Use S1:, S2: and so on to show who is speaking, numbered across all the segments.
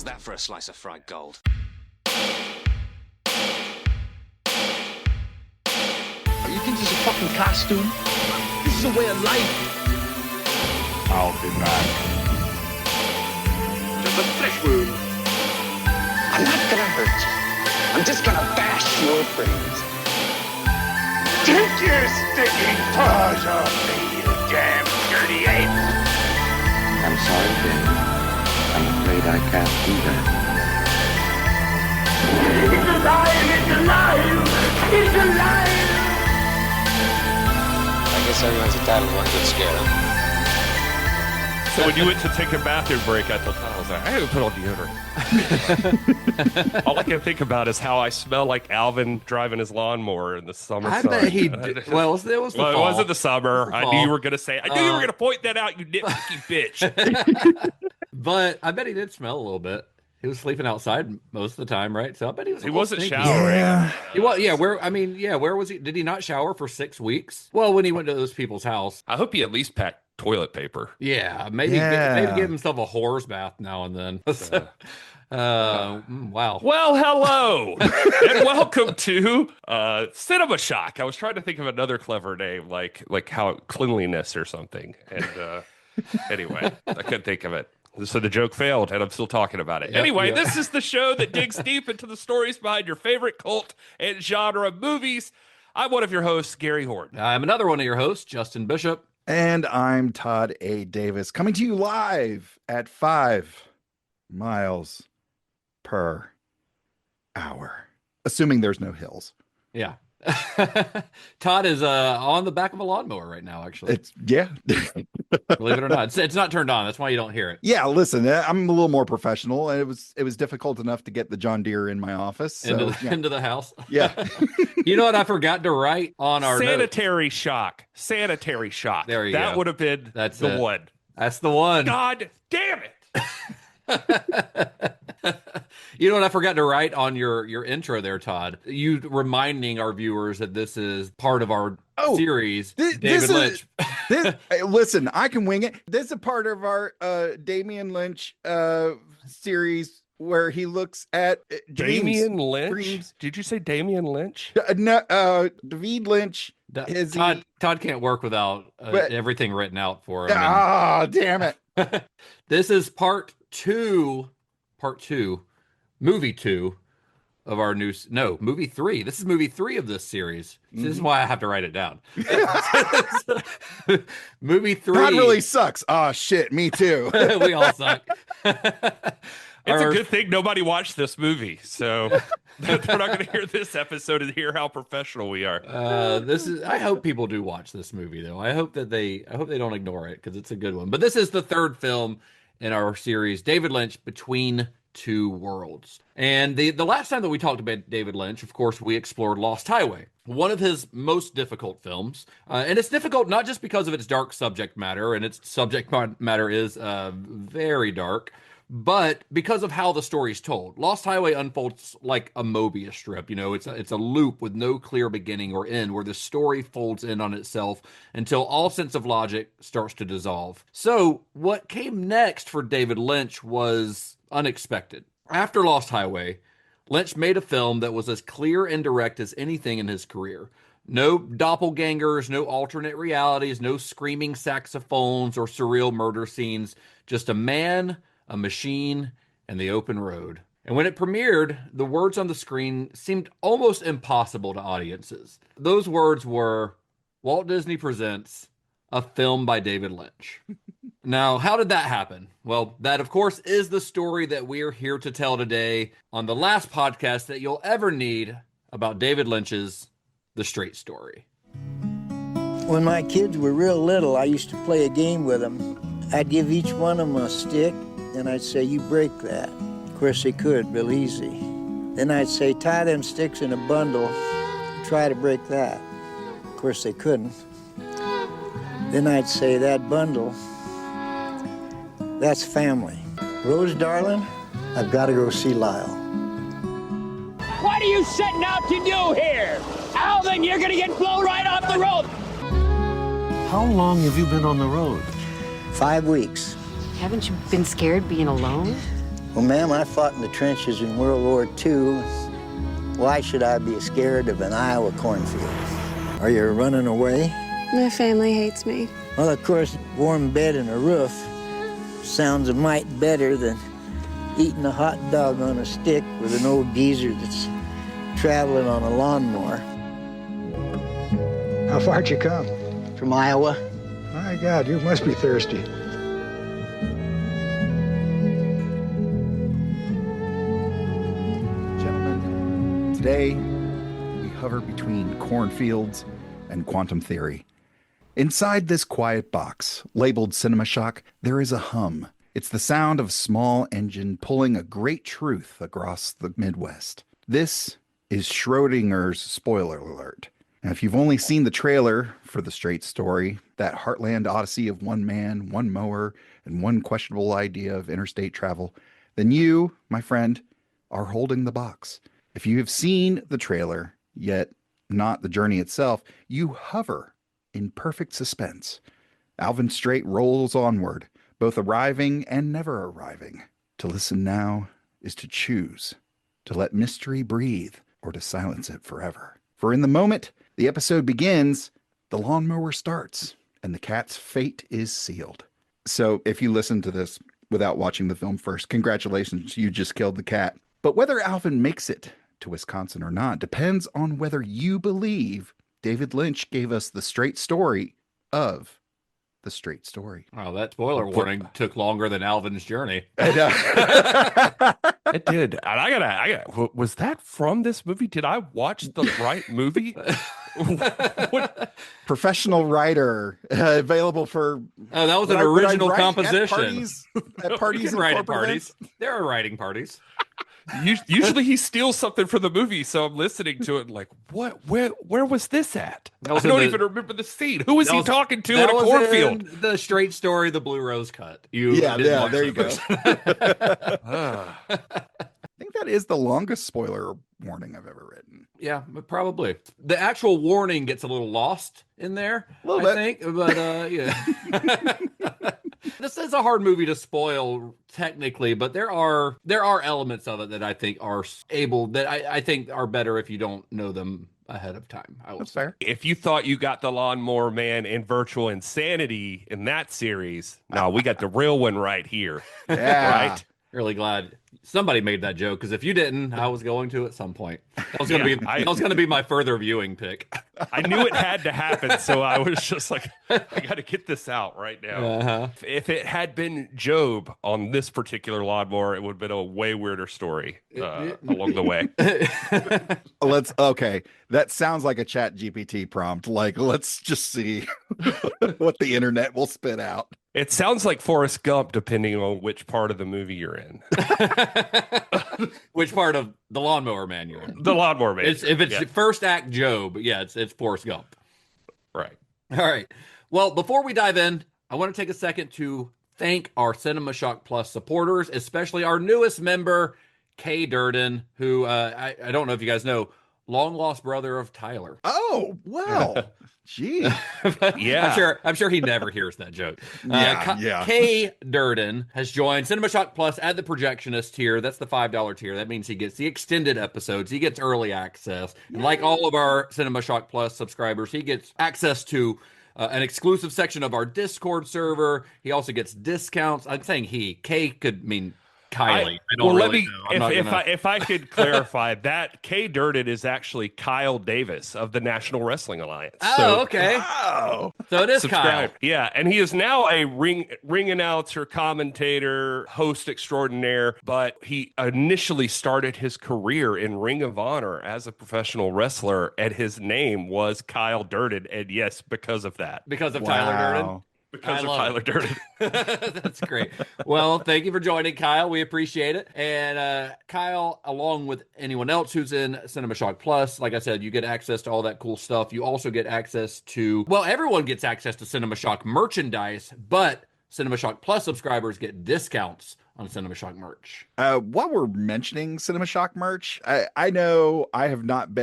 S1: How's that for a slice of fried gold?
S2: You think this is a fucking costume? This is a way of life.
S3: I'll be back.
S2: There's a flesh wound. I'm not gonna hurt you. I'm just gonna bash your brains.
S3: Take your sticking paws off me, you damn dirty ape!
S4: I'm sorry, Dave. I'm afraid I can't do that.
S3: It's alive! It's alive! It's alive!
S1: I guess everyone's entitled to one good scare, huh?
S5: So when you went to take a bathroom break, I thought, I was like, I gotta put on deodorant. All I can think about is how I smell like Alvin driving his lawnmower in the summer.
S6: I bet he did. Well, it was the fall.
S5: It wasn't the summer. I knew you were going to say, I knew you were going to point that out, you nitpicky bitch.
S6: But I bet he did smell a little bit. He was sleeping outside most of the time, right? So I bet he was.
S5: He wasn't
S6: stinky.
S5: showering.
S6: Yeah. Where was he? Did he not shower for 6 weeks? Well, when he went to those people's house.
S5: I hope he at least packed toilet paper.
S6: Yeah, maybe give himself a whore's bath now and then. Wow.
S5: Well, hello and welcome to Cinema Shock. I was trying to think of another clever name, like how cleanliness or something. And anyway, I couldn't think of it. So the joke failed, and I'm still talking about it. Anyway, this is the show that digs deep into the stories behind your favorite cult and genre movies. I'm one of your hosts, Gary Horton.
S6: I'm another one of your hosts, Justin Bishop.
S7: And I'm Todd A. Davis, coming to you live at 5 miles per hour, assuming there's no hills.
S6: Yeah. Todd is on the back of a lawnmower right now, actually. Believe it or not. It's not turned on. That's why you don't hear it.
S7: Yeah, listen, I'm a little more professional. It was difficult enough to get the John Deere in my office. So,
S6: into the house.
S7: Yeah.
S6: You know what I forgot to write on our
S5: Sanitary
S6: notes?
S5: Shock. Sanitary shock.
S6: There you go.
S5: That would have been the one.
S6: That's the one.
S5: God damn it.
S6: You know what I forgot to write on your intro there, Todd? You reminding our viewers that this is part of our series, David Lynch.
S7: Listen, I can wing it. This is a part of our Damien Lynch series where he looks at dreams.
S5: Damien Lynch?
S7: Dreams.
S5: Did you say Damien Lynch?
S7: No, David Lynch.
S6: Todd can't work without everything written out for him.
S7: Damn it.
S6: This is movie 2 of our movie 3. This is movie 3 of this series. Mm-hmm. This is why I have to write it down. Movie 3.
S7: That really sucks. Oh, shit. Me too.
S6: We all suck.
S5: It's a good thing nobody watched this movie, so they're not going to hear this episode and hear how professional we are.
S6: I hope people do watch this movie, though. I hope they don't ignore it because it's a good one. But this is the third film in our series, David Lynch, Between Two Worlds. And the last time that we talked about David Lynch, of course, we explored Lost Highway, one of his most difficult films. And it's difficult not just because of its dark subject matter, and its subject matter is very dark, but because of how the story's told. Lost Highway unfolds like a Mobius strip. You know, it's a loop with no clear beginning or end, where the story folds in on itself until all sense of logic starts to dissolve. So what came next for David Lynch was unexpected. After Lost Highway, Lynch made a film that was as clear and direct as anything in his career. No doppelgangers, no alternate realities, no screaming saxophones or surreal murder scenes, just a man, a machine, and the open road. And when it premiered, the words on the screen seemed almost impossible to audiences. Those words were, Walt Disney presents a film by David Lynch. Now, how did that happen? Well, that, of course, is the story that we're here to tell today on the last podcast that you'll ever need about David Lynch's The Straight Story.
S8: When my kids were real little, I used to play a game with them. I'd give each one of them a stick, and I'd say, you break that. Of course, they could, real easy. Then I'd say, tie them sticks in a bundle, try to break that. Of course, they couldn't. Then I'd say, that bundle, that's family. Rose, darling, I've got to go see Lyle.
S9: What are you setting out to do here? Alvin, you're gonna get blown right off the road.
S10: How long have you been on the road?
S8: 5 weeks.
S11: Haven't you been scared being alone?
S8: Well, ma'am, I fought in the trenches in World War II. Why should I be scared of an Iowa cornfield? Are you running away?
S11: My family hates me.
S8: Well, of course, warm bed and a roof sounds a mite better than eating a hot dog on a stick with an old geezer that's traveling on a lawnmower.
S12: How far'd you come?
S8: From Iowa.
S12: My God, you must be thirsty.
S7: Gentlemen, today we hover between cornfields and quantum theory. Inside this quiet box, labeled Cinema Shock, there is a hum. It's the sound of a small engine pulling a great truth across the Midwest. This is Schrodinger's spoiler alert. Now, if you've only seen the trailer for the Straight story, that heartland odyssey of one man, one mower, and one questionable idea of interstate travel, then you, my friend, are holding the box. If you have seen the trailer, yet not the journey itself, you hover in perfect suspense. Alvin Straight rolls onward, both arriving and never arriving. To listen now is to choose, to let mystery breathe, or to silence it forever. For in the moment the episode begins, the lawnmower starts, and the cat's fate is sealed. So if you listen to this without watching the film first, congratulations, you just killed the cat. But whether Alvin makes it to Wisconsin or not depends on whether you believe David Lynch gave us the straight story of the straight story.
S6: Wow, that spoiler warning took longer than Alvin's journey.
S5: It did. And I gotta, was that from this movie? Did I watch the right movie? What?
S7: Professional writer, available for...
S6: Oh, that was an original composition.
S7: At parties
S6: You can write at parties. There are writing parties.
S5: Usually he steals something from the movie, so I'm listening to it and like, what? Where was this at? I don't even remember the scene. Who was he talking to in a cornfield?
S6: The Straight story, the Blue Rose cut.
S7: Yeah, there you go. I think that is the longest spoiler warning I've ever written.
S6: Yeah, probably. The actual warning gets a little lost in there, I think. But yeah. This is a hard movie to spoil technically, but there are elements of it that I think are I think are better if you don't know them ahead of time.
S7: That's fair.
S5: If you thought you got the Lawnmower Man and Virtual Insanity in that series, no, we got the real one right here.
S7: Yeah.
S5: Right?
S6: Really glad somebody made that joke, because if you didn't, I was going to at some point. That was going to be my further viewing pick.
S5: I knew it had to happen, so I was just like, I got to get this out right now.
S6: Uh-huh.
S5: If it had been Job on this particular lawnmower, it would have been a way weirder story along the way.
S7: Okay. That sounds like a Chat GPT prompt. Like, let's just see what the internet will spit out.
S5: It sounds like Forrest Gump, depending on which part of the movie you're in.
S6: Which part of the Lawnmower Man you're in?
S5: The Lawnmower Man.
S6: If it's first act Job, yeah, it's Forrest Gump.
S5: Right.
S6: All right. Well, before we dive in, I want to take a second to thank our Cinema Shock Plus supporters, especially our newest member, KDurden, who I don't know if you guys know, long lost brother of Tyler.
S7: Oh, well. Gee.
S5: Yeah.
S6: I'm sure he never hears that joke.
S7: Yeah.
S6: KDurden has joined Cinema Shock Plus at the Projectionist tier. That's the $5 tier. That means he gets the extended episodes. He gets early access. And like all of our Cinema Shock Plus subscribers, he gets access to an exclusive section of our Discord server. He also gets discounts. I'm saying K could mean Kylie.
S5: If I could clarify, that KDurden is actually Kyle Davis of the National Wrestling Alliance.
S6: Oh, okay.
S7: Wow.
S6: So it is
S5: Subscribe.
S6: Kyle.
S5: Yeah, and he is now a ring announcer, commentator, host extraordinaire, but he initially started his career in Ring of Honor as a professional wrestler, and his name was Kyle Durden, and yes, because of that.
S6: Because of Tyler Durden?
S5: Because of Tyler Durden.
S6: That's great. Well, thank you for joining, Kyle. We appreciate it. And Kyle, along with anyone else who's in Cinema Shock Plus, like I said, you get access to all that cool stuff. You also get access to, well, everyone gets access to Cinema Shock merchandise, but Cinema Shock Plus subscribers get discounts on Cinema Shock merch.
S7: While we're mentioning Cinema Shock merch, I know I am not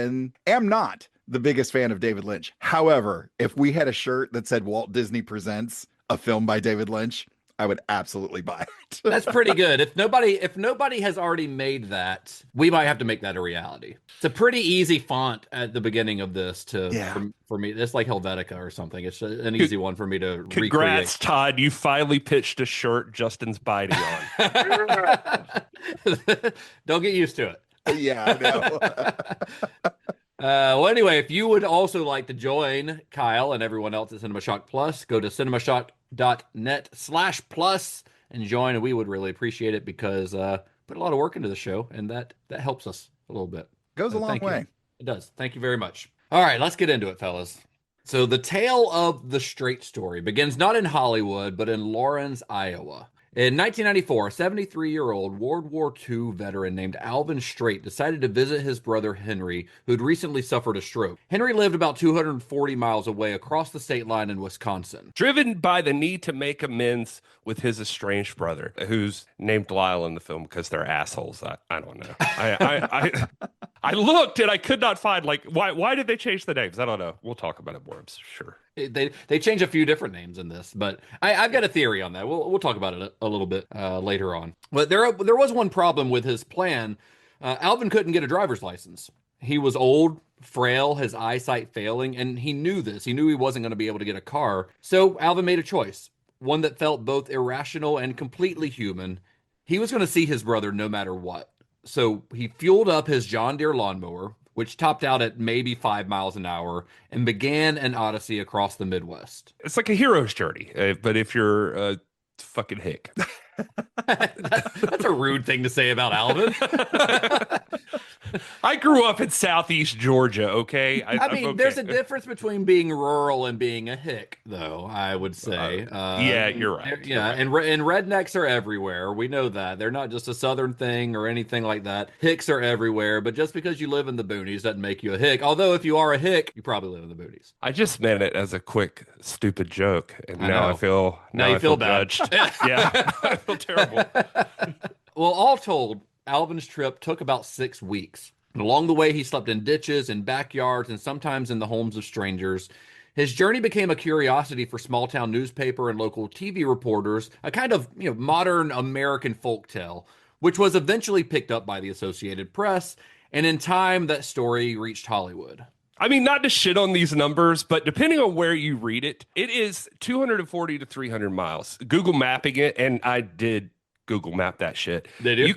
S7: the biggest fan of David Lynch. However, if we had a shirt that said Walt Disney Presents a film by David Lynch, I would absolutely buy it.
S6: That's pretty good. If nobody has already made that, we might have to make that a reality. It's a pretty easy font at the beginning of this for me. It's like Helvetica or something. It's an easy one for me to
S5: Congrats,
S6: recreate.
S5: Todd. You finally pitched a shirt Justin's biting on.
S6: Don't get used to it.
S7: Yeah, I know.
S6: Well, anyway, if you would also like to join Kyle and everyone else at Cinema Shock Plus, go to cinemashock.net/plus and join. And we would really appreciate it because put a lot of work into the show, and that helps us a little bit.
S7: Goes a long way.
S6: It does. Thank you very much. All right, let's get into it, fellas. So the tale of the Straight story begins not in Hollywood, but in Lawrence, Iowa. In 1994, a 73-year-old World War II veteran named Alvin Straight decided to visit his brother Henry, who'd recently suffered a stroke. Henry lived about 240 miles away across the state line in Wisconsin.
S5: Driven by the need to make amends with his estranged brother, who's named Lyle in the film because they're assholes. I don't know. I looked and I could not find, like, why did they change the names? I don't know. We'll talk about it more, I'm sure.
S6: They change a few different names in this, but I've got a theory on that. We'll talk about it a little bit later on. But there was one problem with his plan. Alvin couldn't get a driver's license. He was old, frail, his eyesight failing, and he knew this. He knew he wasn't going to be able to get a car. So Alvin made a choice, one that felt both irrational and completely human. He was going to see his brother no matter what. So he fueled up his John Deere lawnmower, which topped out at maybe 5 miles an hour, and began an odyssey across the Midwest.
S5: It's like a hero's journey, but if you're a fucking hick.
S6: That's a rude thing to say about Alvin.
S5: I grew up in Southeast Georgia, okay?
S6: I mean, there's a difference between being rural and being a hick, though, I would say.
S5: Yeah, you're right.
S6: Yeah, and rednecks are everywhere. We know that. They're not just a southern thing or anything like that. Hicks are everywhere, but just because you live in the boonies doesn't make you a hick. Although, if you are a hick, you probably live in the boonies.
S5: I just meant it as a quick, stupid joke, and now I feel
S6: bad.
S5: Judged. Yeah, I feel terrible.
S6: Well, all told, Alvin's trip took about 6 weeks. And along the way, he slept in ditches and backyards and sometimes in the homes of strangers. His journey became a curiosity for small-town newspaper and local TV reporters, a kind of modern American folktale, which was eventually picked up by the Associated Press, and in time, that story reached Hollywood.
S5: I mean, not to shit on these numbers, but depending on where you read it, it is 240 to 300 miles. Google mapping it, and I did Google map that shit.
S6: They do?
S5: You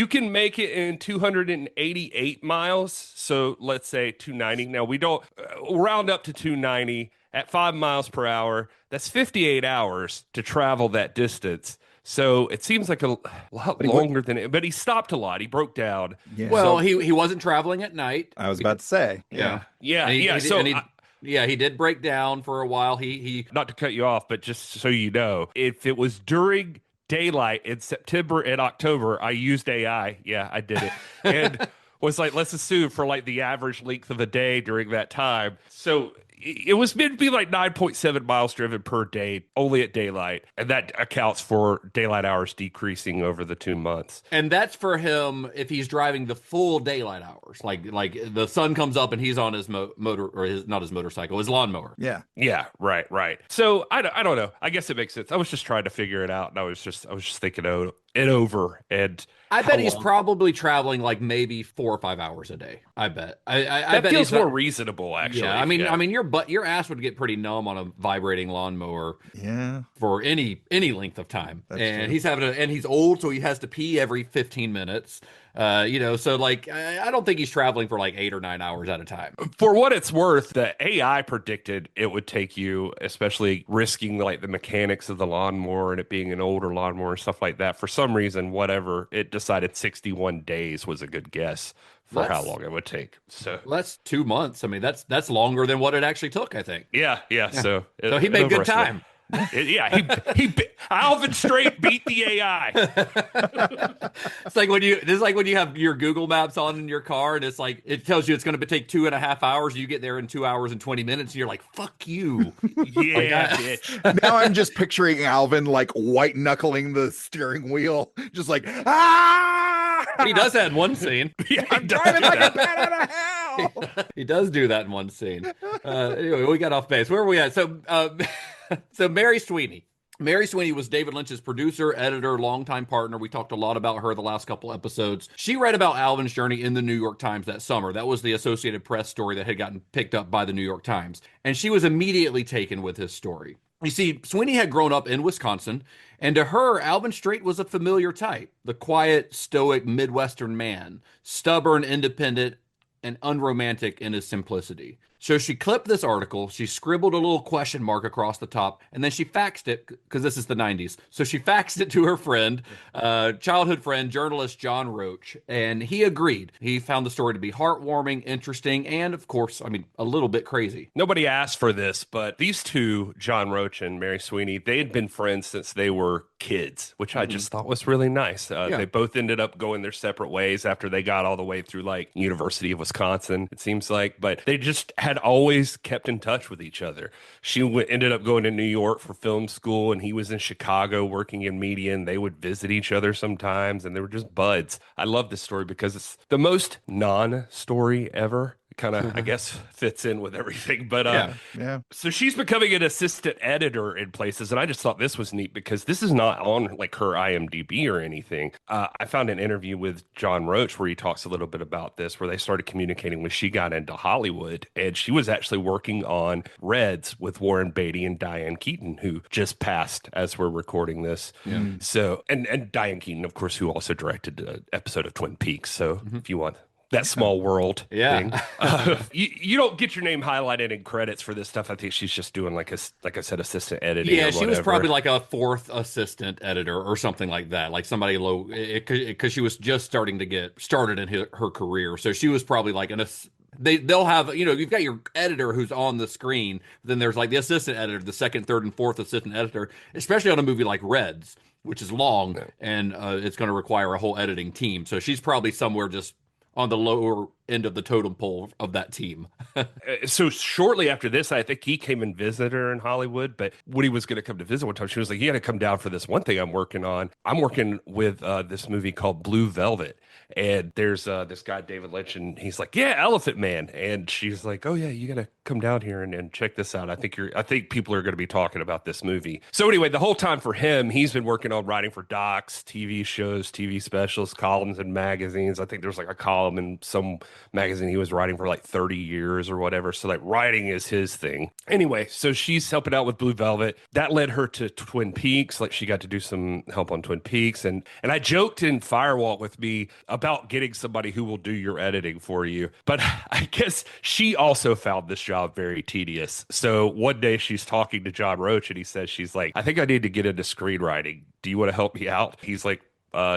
S5: can make it in 288 miles. So let's say 290. Now we don't round up to 290 at 5 miles per hour. That's 58 hours to travel that distance. So it seems like a lot longer than it, but he stopped a lot. He broke down.
S6: Yeah. Well, he wasn't traveling at night.
S7: I was about to say.
S6: Yeah.
S5: He
S6: did break down for a while. He
S5: not to cut you off, but just so you know, if it was during daylight in September and October, I used AI. Yeah, I did it. And was like, let's assume for like the average length of a day during that time. So it was meant to be like 9.7 miles driven per day, only at daylight. And that accounts for daylight hours decreasing over the 2 months.
S6: And that's for him if he's driving the full daylight hours. Like the sun comes up and he's on his motor, or not his motorcycle, his lawnmower.
S7: Yeah.
S5: Yeah, right. So I don't know. I guess it makes sense. I was just trying to figure it out, and I was just thinking it over. And
S6: I bet he's probably traveling like maybe 4 or 5 hours a day. I bet. I bet
S5: feels more reasonable, actually.
S6: Yeah, I mean, your ass would get pretty numb on a vibrating lawnmower.
S7: Yeah,
S6: for any length of time.
S7: That's
S6: and
S7: true.
S6: He's old, so he has to pee every 15 minutes. So like I don't think he's traveling for like 8 or 9 hours at a time.
S5: For what it's worth, the AI predicted it would take you, especially risking like the mechanics of the lawnmower and it being an older lawnmower and stuff like that. For some reason, whatever, it decided 61 days was a good guess for how long it would take. So
S6: that's 2 months. I mean, that's longer than what it actually took, I think.
S5: Yeah. So
S6: he made good time.
S5: He Alvin Straight beat the AI.
S6: It's like when you have your Google Maps on in your car, and it's like it tells you it's going to take 2.5 hours. You get there in 2 hours and 20 minutes, and you're like, "Fuck you!"
S5: Yeah, bitch.
S7: Now I'm just picturing Alvin like white knuckling the steering wheel, just like ah.
S6: He does that in one scene.
S5: Yeah,
S7: I'm driving like a bat out of hell.
S6: He does do that in one scene. Anyway, we got off base. Where are we at? So Mary Sweeney. Mary Sweeney was David Lynch's producer, editor, longtime partner. We talked a lot about her the last couple episodes. She read about Alvin's journey in the New York Times that summer. That was the Associated Press story that had gotten picked up by the New York Times. And she was immediately taken with his story. You see, Sweeney had grown up in Wisconsin, and to her, Alvin Straight was a familiar type. The quiet, stoic Midwestern man, stubborn, independent, and unromantic in his simplicity. So she clipped this article, she scribbled a little question mark across the top, and then she faxed it, because this is the 90s. So she faxed it to her friend, childhood friend, journalist John Roach, and he agreed. He found the story to be heartwarming, interesting, and of course, I mean, a little bit crazy.
S5: Nobody asked for this, but these two, John Roach and Mary Sweeney, they had been friends since they were kids, which I just thought was really nice. They both ended up going their separate ways after they got all the way through like University of Wisconsin, it seems like, but they just had always kept in touch with each other. She ended up going to New York for film school, and he was in Chicago working in media, and they would visit each other sometimes, and they were just buds. I love this story because it's the most non-story ever. Kind of, I guess, fits in with everything. But
S7: yeah.
S5: So she's becoming an assistant editor in places, and I just thought this was neat because this is not on like her IMDb or anything. I found an interview with John Roach where he talks a little bit about this, where they started communicating when she got into Hollywood, and she was actually working on Reds with Warren Beatty and Diane Keaton, who just passed as we're recording this. So, and Diane Keaton, of course, who also directed an episode of Twin Peaks. So if you want that small world thing. You don't get your name highlighted in credits for this stuff. I think she's just doing like I said, assistant editing.
S6: Yeah, she was probably like a fourth assistant editor or something like that. Like somebody low, because she was just starting to get started in her career. So she was probably like they'll have, you've got your editor who's on the screen. Then there's like the assistant editor, the second, third, and fourth assistant editor, especially on a movie like Reds, which is long and it's going to require a whole editing team. So she's probably somewhere just on the lower end of the totem pole of that team.
S5: So shortly after this, I think he came and visited her in Hollywood. But when he was going to come to visit one time, she was like, you got to come down for this one thing I'm working on. I'm working with this movie called Blue Velvet. And there's this guy, David Lynch, and he's like, yeah, Elephant Man. And she's like, oh, yeah, you got to come down here and check this out. I think people are going to be talking about this movie. So anyway, the whole time for him, he's been working on writing for docs, TV shows, TV specials, columns in magazines. I think there's like a column in some magazine he was writing for like 30 years or whatever. So like writing is his thing. Anyway, so she's helping out with Blue Velvet. That led her to Twin Peaks. Like she got to do some help on Twin Peaks. And I joked in Firewalk with me about getting somebody who will do your editing for you. But I guess she also found this job very tedious. So one day she's talking to John Roach and he says, she's like, I think I need to get into screenwriting. Do you want to help me out? He's like,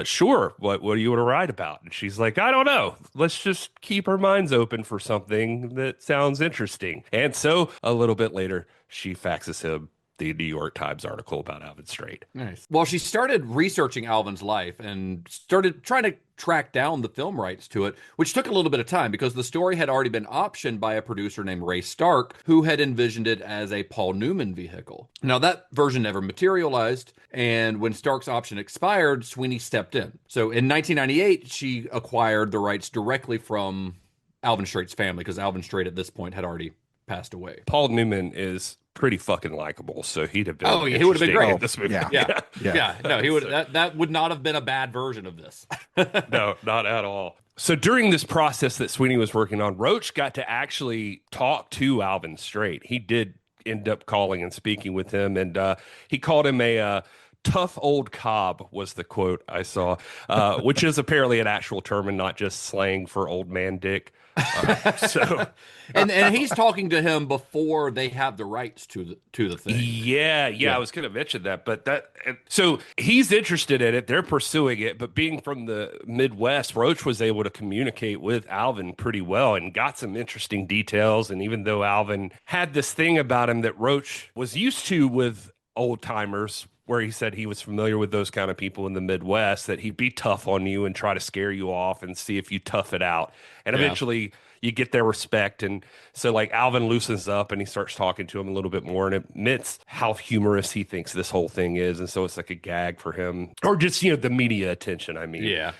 S5: sure. What do you want to write about? And she's like, I don't know. Let's just keep our minds open for something that sounds interesting. And so a little bit later, she faxes him the New York Times article about Alvin Straight.
S6: Nice. Well, she started researching Alvin's life and started trying to track down the film rights to it, which took a little bit of time because the story had already been optioned by a producer named Ray Stark, who had envisioned it as a Paul Newman vehicle. Now, that version never materialized, and when Stark's option expired, Sweeney stepped in. So in 1998, she acquired the rights directly from Alvin Straight's family because Alvin Straight at this point had already passed away.
S5: Paul Newman is pretty fucking likable, so he'd have been.
S6: Oh, he would have been great
S5: in this movie.
S6: Yeah. No, he would. That would not have been a bad version of this.
S5: No, not at all. So during this process that Sweeney was working on, Roach got to actually talk to Alvin Straight. He did end up calling and speaking with him, and he called him a tough old cob was the quote I saw, which is apparently an actual term and not just slang for old man dick.
S6: And he's talking to him before they have the rights to the thing.
S5: Yeah. I was going to mention that, but so he's interested in it. They're pursuing it, but being from the Midwest, Roach was able to communicate with Alvin pretty well and got some interesting details. And even though Alvin had this thing about him that Roach was used to with old timers, where he said he was familiar with those kind of people in the Midwest, that he'd be tough on you and try to scare you off and see if you tough it out. And eventually you get their respect. And so like Alvin loosens up and he starts talking to him a little bit more and admits how humorous he thinks this whole thing is. And so it's like a gag for him, or just, the media attention. I mean,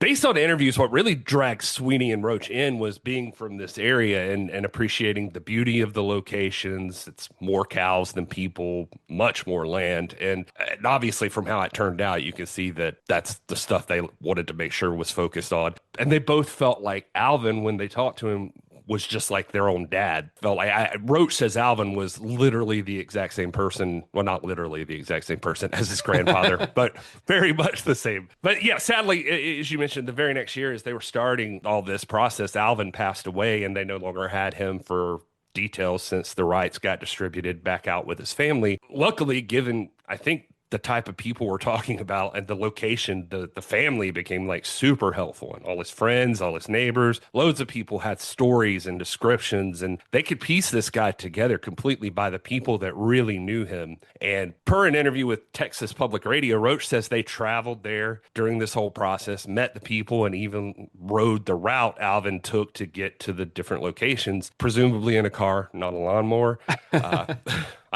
S5: based on interviews, what really dragged Sweeney and Roach in was being from this area and appreciating the beauty of the locations. It's more cows than people, much more land. And obviously from how it turned out, you can see that that's the stuff they wanted to make sure was focused on. And they both felt like Alvin, when they talked to him, was just like their own dad. Felt like Roach says Alvin was literally the exact same person. Well, not literally the exact same person as his grandfather, but very much the same. But yeah, sadly, as you mentioned, the very next year as they were starting all this process, Alvin passed away and they no longer had him for details since the rights got distributed back out with his family. Luckily, given, I think, the type of people we're talking about and the location, the family became like super helpful, and all his friends, all his neighbors, loads of people had stories and descriptions, and they could piece this guy together completely by the people that really knew him. And per an interview with Texas Public Radio, Roach says they traveled there during this whole process, met the people, and even rode the route Alvin took to get to the different locations, presumably in a car, not a lawnmower.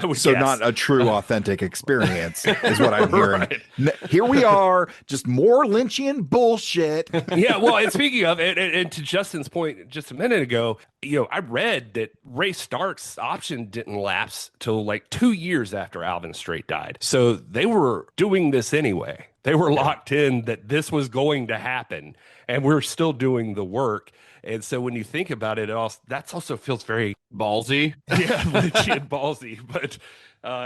S5: I would
S7: so
S5: guess.
S7: Not a true authentic experience is what I'm hearing. Right. Here we are, just more Lynchian bullshit.
S5: Yeah, well, and speaking of, and to Justin's point just a minute ago, I read that Ray Stark's option didn't lapse till like 2 years after Alvin Straight died. So they were doing this anyway. They were locked in that this was going to happen, and we're still doing the work. And so when you think about it, that also feels very
S6: ballsy.
S5: Yeah, Lynchian ballsy. But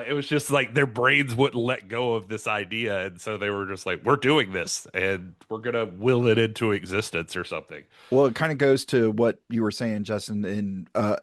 S5: it was just like their brains wouldn't let go of this idea. And so they were just like, we're doing this and we're going to will it into existence or something.
S7: Well, it kind of goes to what you were saying, Justin,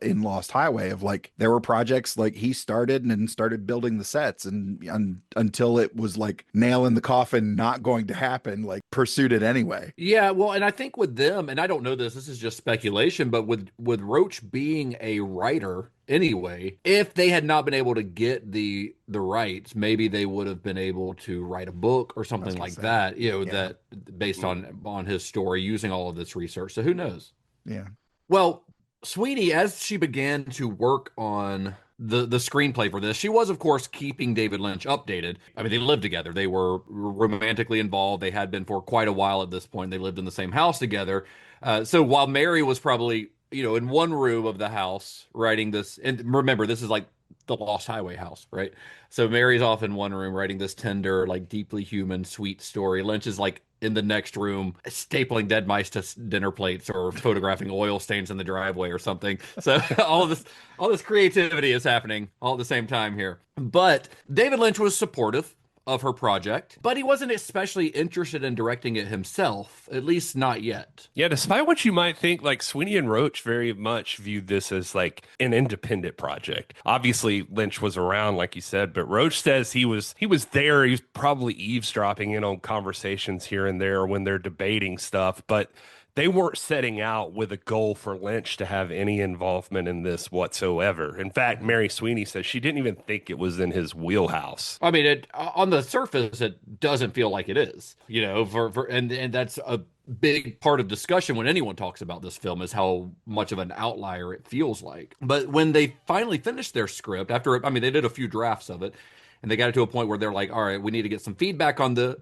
S7: in Lost Highway, of like there were projects like he started and started building the sets and until it was like nail in the coffin, not going to happen, like pursued it anyway.
S6: Yeah, well, and I think with them, and I don't know this is just speculation, but with Roach being a writer anyway, if they had not been able to get the rights, maybe they would have been able to write a book or something like that, that based on his story, using all of this research. So who knows?
S7: Yeah.
S6: Well, Sweeney, as she began to work on the screenplay for this, she was, of course, keeping David Lynch updated. I mean, they lived together. They were romantically involved. They had been for quite a while at this point. They lived in the same house together. So while Mary was probably, in one room of the house writing this, and remember, this is like the Lost Highway house, right? So Mary's off in one room writing this tender, like deeply human, sweet story. Lynch is like in the next room stapling dead mice to dinner plates or photographing oil stains in the driveway or something. So all this creativity is happening all at the same time here. But David Lynch was supportive of her project, but he wasn't especially interested in directing it himself, at least not yet.
S5: Yeah, despite what you might think, like Sweeney and Roach very much viewed this as like an independent project. Obviously, Lynch was around, like you said, but Roach says he was there. He was probably eavesdropping in on conversations here and there when they're debating stuff, but they weren't setting out with a goal for Lynch to have any involvement in this whatsoever. In fact, Mary Sweeney says she didn't even think it was in his wheelhouse.
S6: I mean, on the surface, it doesn't feel like it is, and that's a big part of discussion when anyone talks about this film, is how much of an outlier it feels like. But when they finally finished their script, they did a few drafts of it, and they got it to a point where they're like, all right, we need to get some feedback on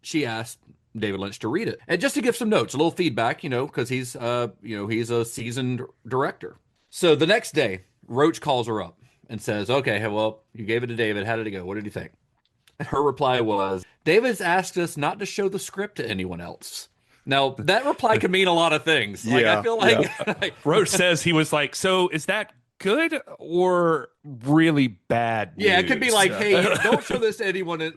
S6: she asked David Lynch to read it, and just to give some notes, a little feedback, because he's he's a seasoned director. So the next day, Roach calls her up and says, okay, well, you gave it to David. How did it go? What did you think? And her reply was, David's asked us not to show the script to anyone else. Now, that reply could mean a lot of things. I feel like
S5: Roach says he was like, so is that good or really bad news?
S6: Yeah, it could be like, hey, don't show this to anyone.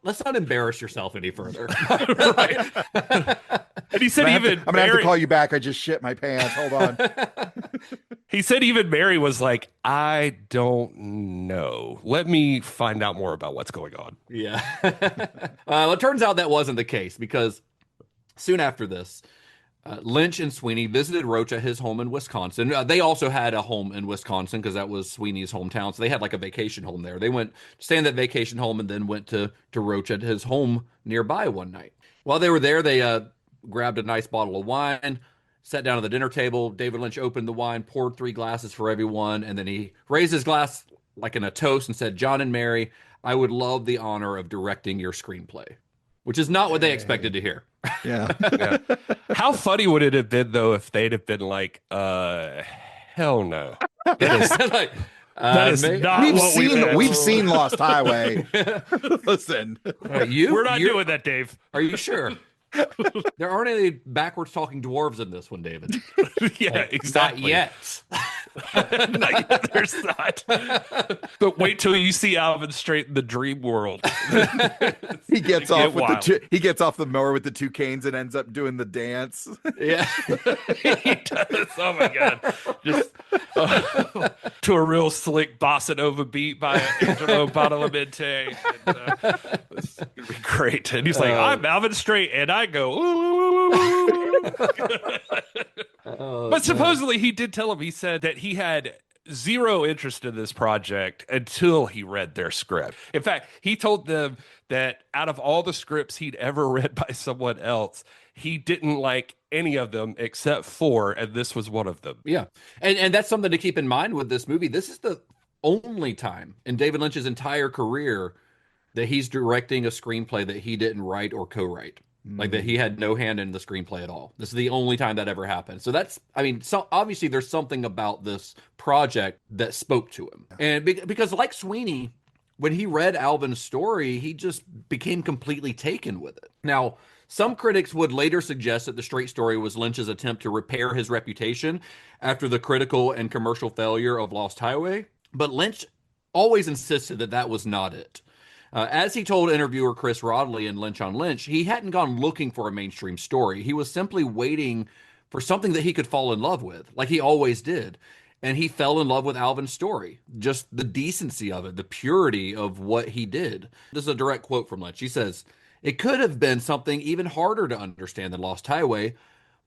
S6: Let's not embarrass yourself any further.
S5: Right. And he said I'm gonna
S7: have to call you back. I just shit my pants. Hold on.
S5: He said even Mary was like, I don't know. Let me find out more about what's going on.
S6: Yeah. Well, it turns out that wasn't the case, because soon after this, Lynch and Sweeney visited Roach at his home in Wisconsin. They also had a home in Wisconsin because that was Sweeney's hometown. So they had like a vacation home there. They went stay in that vacation home and then went to Roach at his home nearby one night. While they were there, they grabbed a nice bottle of wine, sat down at the dinner table. David Lynch opened the wine, poured 3 glasses for everyone, and then he raised his glass like in a toast and said, "John and Mary, I would love the honor of directing your screenplay," which is not what they expected to hear.
S7: Yeah.
S5: Yeah. How funny would it have been though if they'd have been like, hell no.
S6: Like,
S5: That is not what
S7: we've seen Lost Highway. Listen,
S5: we're not doing that, Dave.
S6: Are you sure? There aren't any backwards talking dwarves in this one, David.
S5: Yeah, exactly.
S6: Not yet.
S5: Not yet. There's not. But wait till you see Alvin Straight in the dream world.
S7: He gets off with he gets off the mower with the 2 canes and ends up doing the dance.
S6: Yeah,
S5: he does. Oh my god! Just to a real slick bossa nova beat by Angelo Badalamenti. It's gonna be great. And he's like, "I'm Alvin Straight," and I go, "Ooh." But supposedly he did tell him. He said that he had zero interest in this project until he read their script. In fact, he told them that out of all the scripts he'd ever read by someone else, he didn't like any of them except 4, and this was one of them.
S6: Yeah, and that's something to keep in mind with this movie. This is the only time in David Lynch's entire career that he's directing a screenplay that he didn't write or co-write. Like that he had no hand in the screenplay at all. This is the only time that ever happened. So that's, I mean, so obviously there's something about this project that spoke to him. And because like Sweeney, when he read Alvin's story, he just became completely taken with it. Now, some critics would later suggest that the Straight story was Lynch's attempt to repair his reputation after the critical and commercial failure of Lost Highway. But Lynch always insisted that that was not it. As he told interviewer Chris Rodley in Lynch on Lynch, he hadn't gone looking for a mainstream story. He was simply waiting for something that he could fall in love with, like he always did. And he fell in love with Alvin's story, just the decency of it, the purity of what he did. This is a direct quote from Lynch. He says, "It could have been something even harder to understand than Lost Highway,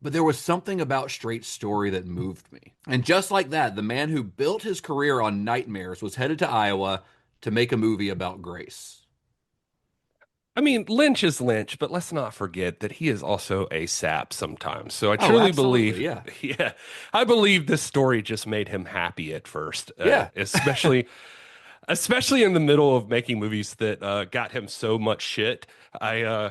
S6: but there was something about Straight's story that moved me." And just like that, the man who built his career on nightmares was headed to Iowa to make a movie about grace.
S5: I mean, Lynch is Lynch, but let's not forget that he is also a sap sometimes. So I truly believe, yeah, I believe this story just made him happy at first. Especially in the middle of making movies that got him so much shit. I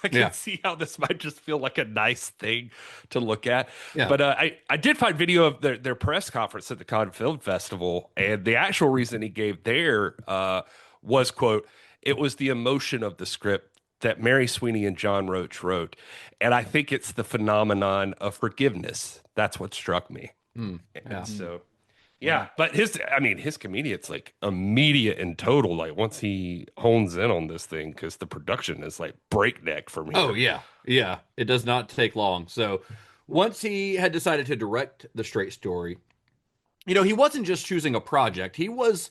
S5: can see how this might just feel like a nice thing to look at. Yeah. But I did find video of their press conference at the Cannes Film Festival, and the actual reason he gave there was, quote, "It was the emotion of the script that Mary Sweeney and John Roach wrote. And I think it's the phenomenon of forgiveness. That's what struck me."
S6: Yeah.
S5: So, yeah. But his comedian's like immediate and total. Like once he hones in on this thing, because the production is like breakneck for me.
S6: Oh, yeah. Yeah. It does not take long. So once he had decided to direct the Straight story, you know, he wasn't just choosing a project. He was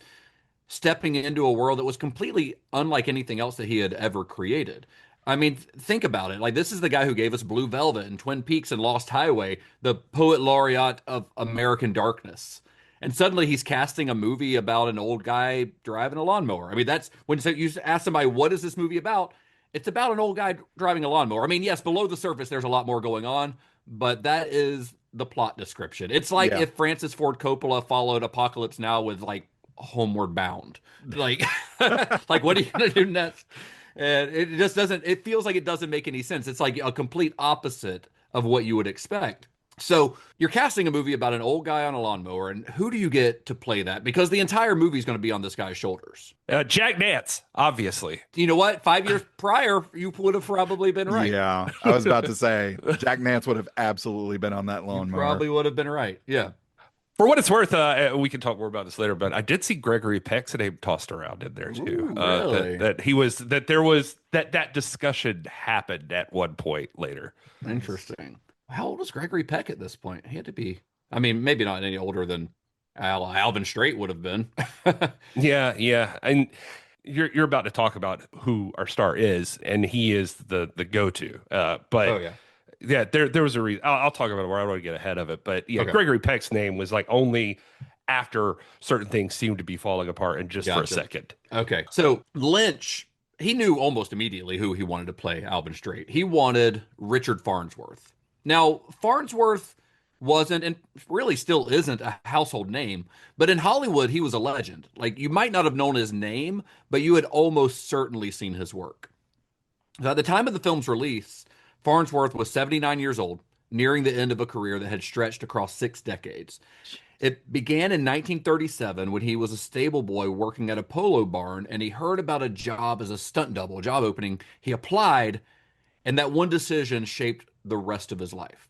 S6: stepping into a world that was completely unlike anything else that he had ever created. I mean, think about it. Like, this is the guy who gave us Blue Velvet and Twin Peaks and Lost Highway, the poet laureate of American darkness. And suddenly he's casting a movie about an old guy driving a lawnmower. I mean, that's when you ask somebody, what is this movie about? It's about an old guy driving a lawnmower. I mean, yes, below the surface, there's a lot more going on, but that is the plot description. It's like if Francis Ford Coppola followed Apocalypse Now with like Homeward Bound. Like, like what are you going to do next? And it just doesn't, it feels like it doesn't make any sense. It's like a complete opposite of what you would expect. So you're casting a movie about an old guy on a lawnmower, and who do you get to play that? Because the entire movie is going to be on this guy's shoulders.
S5: Jack Nance, obviously.
S6: You know what? 5 years prior, you would have probably been right.
S7: Yeah, I was about to say, Jack Nance would have absolutely been on that lawnmower.
S6: You probably would have been right. Yeah.
S5: For what it's worth, we can talk more about this later, but I did see Gregory Peck's name tossed around in there too.
S6: Really?
S5: That discussion happened at one point later.
S6: Interesting. How old was Gregory Peck at this point? He had to be, I mean, maybe not any older than Alvin Straight would have been.
S5: Yeah. And you're about to talk about who our star is, and he is the go-to. But Yeah, there was a reason. I'll talk about it where I don't want to get ahead of it. But yeah,
S6: Okay.
S5: Gregory Peck's name was like only after certain things seemed to be falling apart and just for a
S6: Gotcha.
S5: second.
S6: Okay. So Lynch, he knew almost immediately who he wanted to play Alvin Straight. He wanted Richard Farnsworth. Now, Farnsworth wasn't and really still isn't a household name, but in Hollywood, he was a legend. Like, you might not have known his name, but you had almost certainly seen his work. So at the time of the film's release, Farnsworth was 79 years old, nearing the end of a career that had stretched across 6 decades. It began in 1937 when he was a stable boy working at a polo barn, and he heard about a job as a stunt double, a job opening. He applied, and that one decision shaped the rest of his life.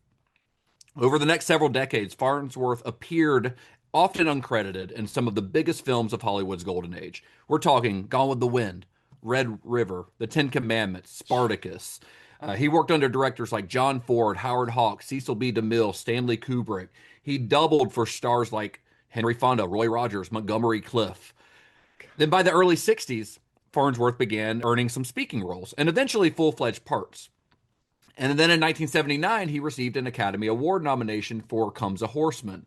S6: Over the next several decades, Farnsworth appeared, often uncredited, in some of the biggest films of Hollywood's golden age. We're talking Gone with the Wind, Red River, The Ten Commandments, Spartacus. He worked under directors like John Ford, Howard Hawks, Cecil B. DeMille, Stanley Kubrick. He doubled for stars like Henry Fonda, Roy Rogers, Montgomery Clift. Then by the early 60s, Farnsworth began earning some speaking roles and eventually full-fledged parts. And then in 1979, he received an Academy Award nomination for Comes a Horseman.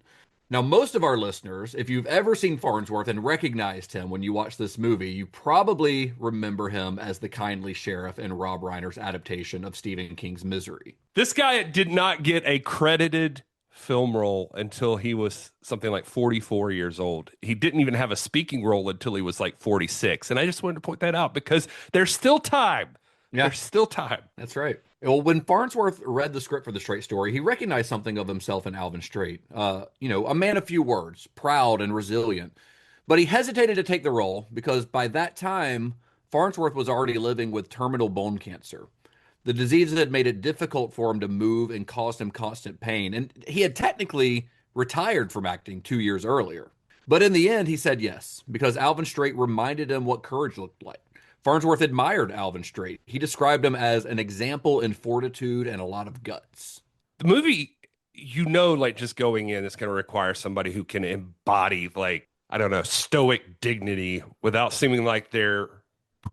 S6: Now, most of our listeners, if you've ever seen Farnsworth and recognized him when you watch this movie, you probably remember him as the kindly sheriff in Rob Reiner's adaptation of Stephen King's Misery.
S5: This guy did not get a credited film role until he was something like 44 years old. He didn't even have a speaking role until he was like 46. And I just wanted to point that out because there's still time.
S6: Yeah.
S5: There's still time.
S6: That's right. Well, when Farnsworth read the script for the Straight Story, he recognized something of himself in Alvin Straight. A man of few words, proud and resilient. But he hesitated to take the role because by that time, Farnsworth was already living with terminal bone cancer. The disease had made it difficult for him to move and caused him constant pain. And he had technically retired from acting 2 years earlier. But in the end, he said yes, because Alvin Straight reminded him what courage looked like. Farnsworth admired Alvin Straight. He described him as an example in fortitude and a lot of guts.
S5: The movie, like just going in, it's going to require somebody who can embody, like, I don't know, stoic dignity without seeming like they're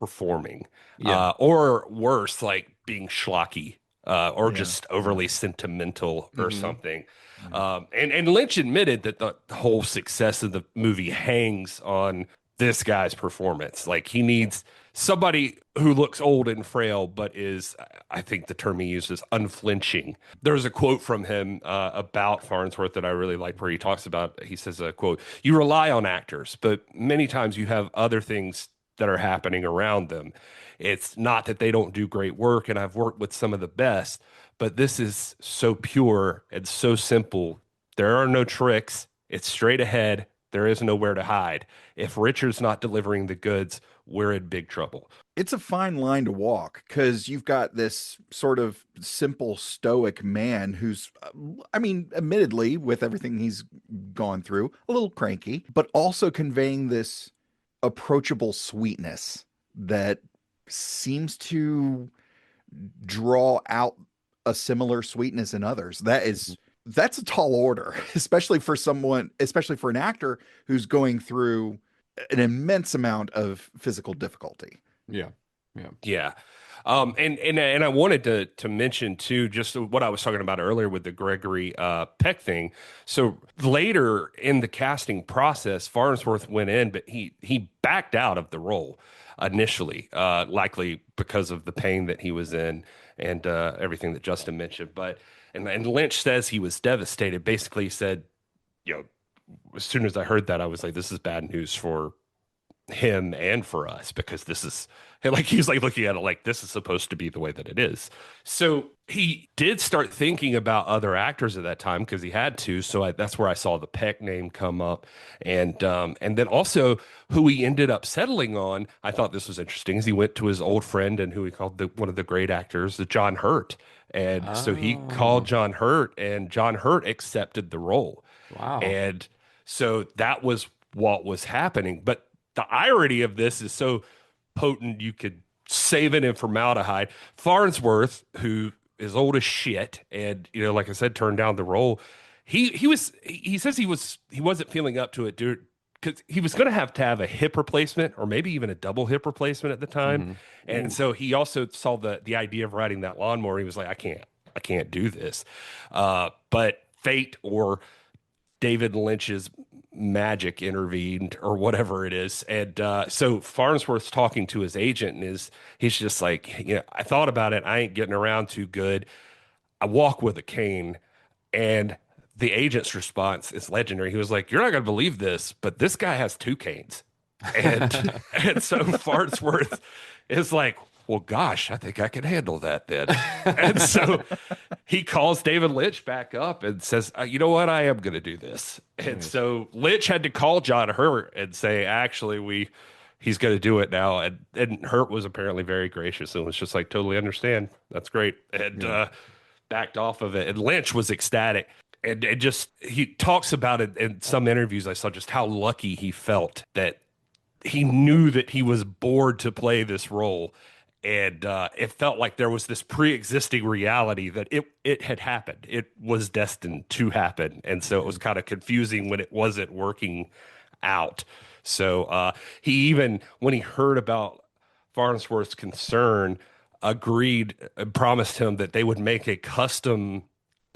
S5: performing.
S6: Yeah.
S5: Or worse, like being schlocky or just overly sentimental or something. And Lynch admitted that the whole success of the movie hangs on this guy's performance. Like, he needs somebody who looks old and frail, but is, I think the term he uses, unflinching. There's a quote from him about Farnsworth that I really like, where he talks about, he says, quote, "You rely on actors, but many times you have other things that are happening around them. It's not that they don't do great work, and I've worked with some of the best, but this is so pure and so simple. There are no tricks. It's straight ahead. There is nowhere to hide. If Richard's not delivering the goods, we're in big trouble."
S7: It's a fine line to walk because you've got this sort of simple, stoic man who's, admittedly, with everything he's gone through, a little cranky, but also conveying this approachable sweetness that seems to draw out a similar sweetness in others. That's a tall order, especially for an actor who's going through an immense amount of physical difficulty.
S6: Yeah.
S5: And I wanted to mention too, just what I was talking about earlier with the Gregory Peck thing. So later in the casting process, Farnsworth went in, but he backed out of the role initially, likely because of the pain that he was in and everything that Justin mentioned. And Lynch says he was devastated. Basically, he said, as soon as I heard that, I was like, this is bad news for him and for us, because this is like, he was like looking at it like, this is supposed to be the way that it is. So he did start thinking about other actors at that time because he had to. So that's where I saw the Peck name come up. And then also who he ended up settling on, I thought this was interesting, is he went to his old friend and who he called one of the great actors, John Hurt. And so he called John Hurt, and John Hurt accepted the role.
S6: Wow.
S5: And so that was what was happening. But the irony of this is so potent, you could save it in formaldehyde. Farnsworth, who is old as shit, and like I said, turned down the role. He says he wasn't feeling up to it, dude, because he was going to have a hip replacement, or maybe even a double hip replacement at the time. And so he also saw the idea of riding that lawnmower. He was like, I can't. I can't do this. But fate or David Lynch's magic intervened or whatever it is. And so Farnsworth's talking to his agent and he's just like, I thought about it. I ain't getting around too good. I walk with a cane. And the agent's response is legendary. He was like, you're not going to believe this, but this guy has 2 canes. And so Farnsworth is like, well, gosh, I think I can handle that then. And so he calls David Lynch back up and says, you know what? I am going to do this. And so Lynch had to call John Hurt and say, actually, he's going to do it now. And Hurt was apparently very gracious and was just like, totally understand. That's great. And backed off of it. And Lynch was ecstatic. And he talks about it in some interviews I saw, just how lucky he felt that he knew that he was bored to play this role. And it felt like there was this pre-existing reality that it had happened. It was destined to happen. And so it was kind of confusing when it wasn't working out. So he even, when he heard about Farnsworth's concern, agreed and promised him that they would make a custom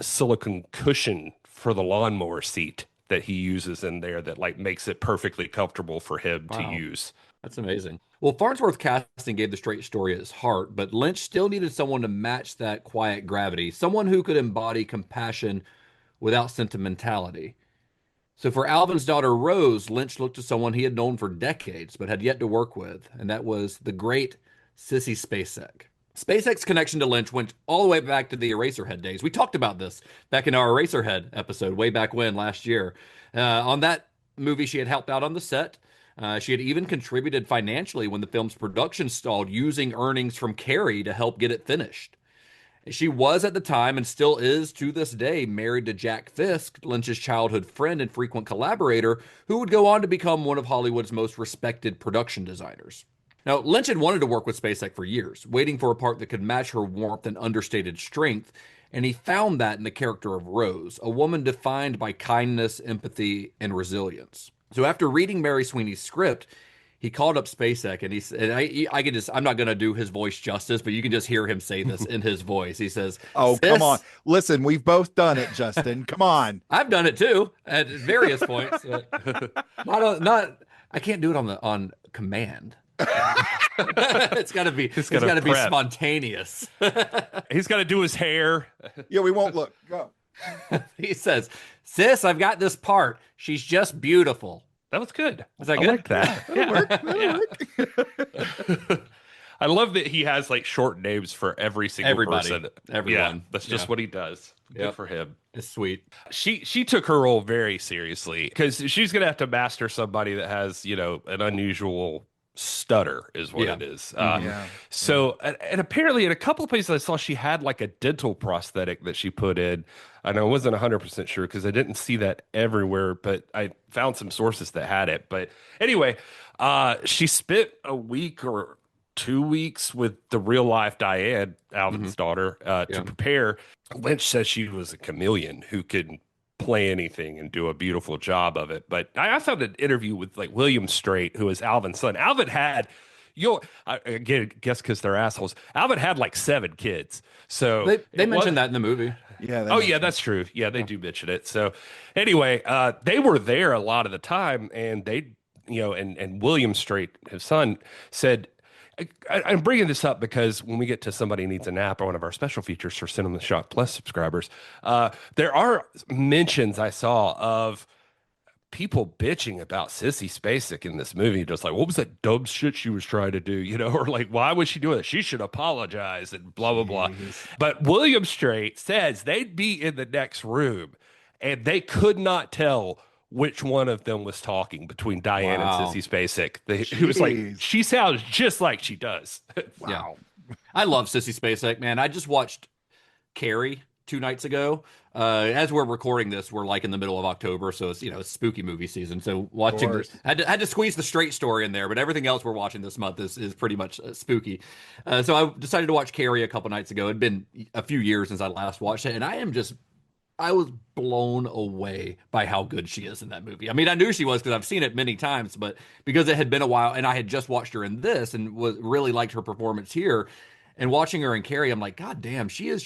S5: silicone cushion for the lawnmower seat that he uses in there that like makes it perfectly comfortable for him to use.
S6: That's amazing. Well, Farnsworth casting gave the straight story its heart, but Lynch still needed someone to match that quiet gravity, someone who could embody compassion without sentimentality. So for Alvin's daughter, Rose, Lynch looked to someone he had known for decades, but had yet to work with, and that was the great Sissy Spacek. Spacek's connection to Lynch went all the way back to the Eraserhead days. We talked about this back in our Eraserhead episode way back when last year. On that movie, she had helped out on the set. She had even contributed financially when the film's production stalled, using earnings from Carrie to help get it finished. She was at the time, and still is to this day, married to Jack Fisk, Lynch's childhood friend and frequent collaborator, who would go on to become one of Hollywood's most respected production designers. Now, Lynch had wanted to work with Spacek for years, waiting for a part that could match her warmth and understated strength, and he found that in the character of Rose, a woman defined by kindness, empathy, and resilience. So after reading Mary Sweeney's script, he called up Spacek, and he said, I'm not going to do his voice justice, but you can just hear him say this in his voice. He says,
S7: "Oh, come on. Listen, we've both done it, Justin. Come on."
S6: I've done it too at various points. I can't do it on command. It's got to be spontaneous.
S5: He's got to do his hair.
S7: Yeah, we won't look. Go.
S6: He says, "Sis, I've got this part. She's just beautiful."
S5: That was good.
S6: Was that
S5: I
S6: good?
S5: like that. Yeah. I love that he has like short names for every single person.
S6: Everyone.
S5: Yeah, that's just what he does. Good for him.
S6: It's sweet.
S5: She took her role very seriously because she's gonna have to master somebody that has an unusual stutter is what it is. So and apparently in a couple of places I saw she had like a dental prosthetic that she put in, and I wasn't 100% sure because I didn't see that everywhere, but I found some sources that had it. But anyway, she spent a week or 2 weeks with the real life Diane, Alvin's daughter, to prepare. Lynch says she was a chameleon who could play anything and do a beautiful job of it. But I found an interview with like William Straight, who is Alvin's son. Alvin had, again, guess because they're assholes. Alvin had like 7 kids. So
S6: they mentioned that in the movie.
S7: Yeah.
S5: Yeah, that's true. Yeah, they do mention it. So anyway, they were there a lot of the time, and they, and William Straight, his son, said, I'm bringing this up because when we get to Somebody Needs a Nap, or one of our special features for Cinema Shot Plus subscribers, there are mentions I saw of people bitching about Sissy Spacek in this movie. Just like, what was that dumb shit she was trying to do? Or like, why was she doing it? She should apologize and blah, blah, blah. But William Straight says they'd be in the next room and they could not tell which one of them was talking between Diane and Sissy Spacek. He was like, she sounds just like she does.
S6: Wow. Yeah. I love Sissy Spacek, man. I just watched Carrie 2 nights ago. As we're recording this, we're like in the middle of October, so it's it's spooky movie season. So watching this, I had to squeeze the straight story in there, but everything else we're watching this month is pretty much spooky. So I decided to watch Carrie a couple nights ago. It'd been a few years since I last watched it, and I was blown away by how good she is in that movie. I mean, I knew she was because I've seen it many times, but because it had been a while and I had just watched her in this and really liked her performance here, and watching her in Carrie, I'm like, God damn, she's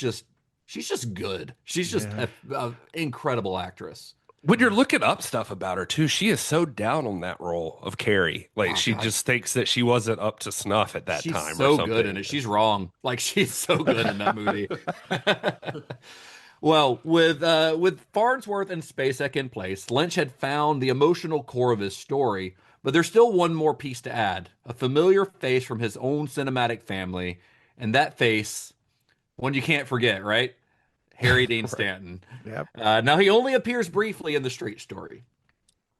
S6: she's just good. She's just a incredible actress.
S5: When you're looking up stuff about her too, she is so down on that role of Carrie. Like she just thinks that she wasn't up to snuff at that time.
S6: So
S5: or something.
S6: good in it. She's wrong. Like she's so good in that movie. Well, with Farnsworth and Spacek in place, Lynch had found the emotional core of his story, but there's still one more piece to add: a familiar face from his own cinematic family, and that face, one you can't forget, right? Harry Dean Stanton.
S7: Yep.
S6: Now, he only appears briefly in The Straight Story,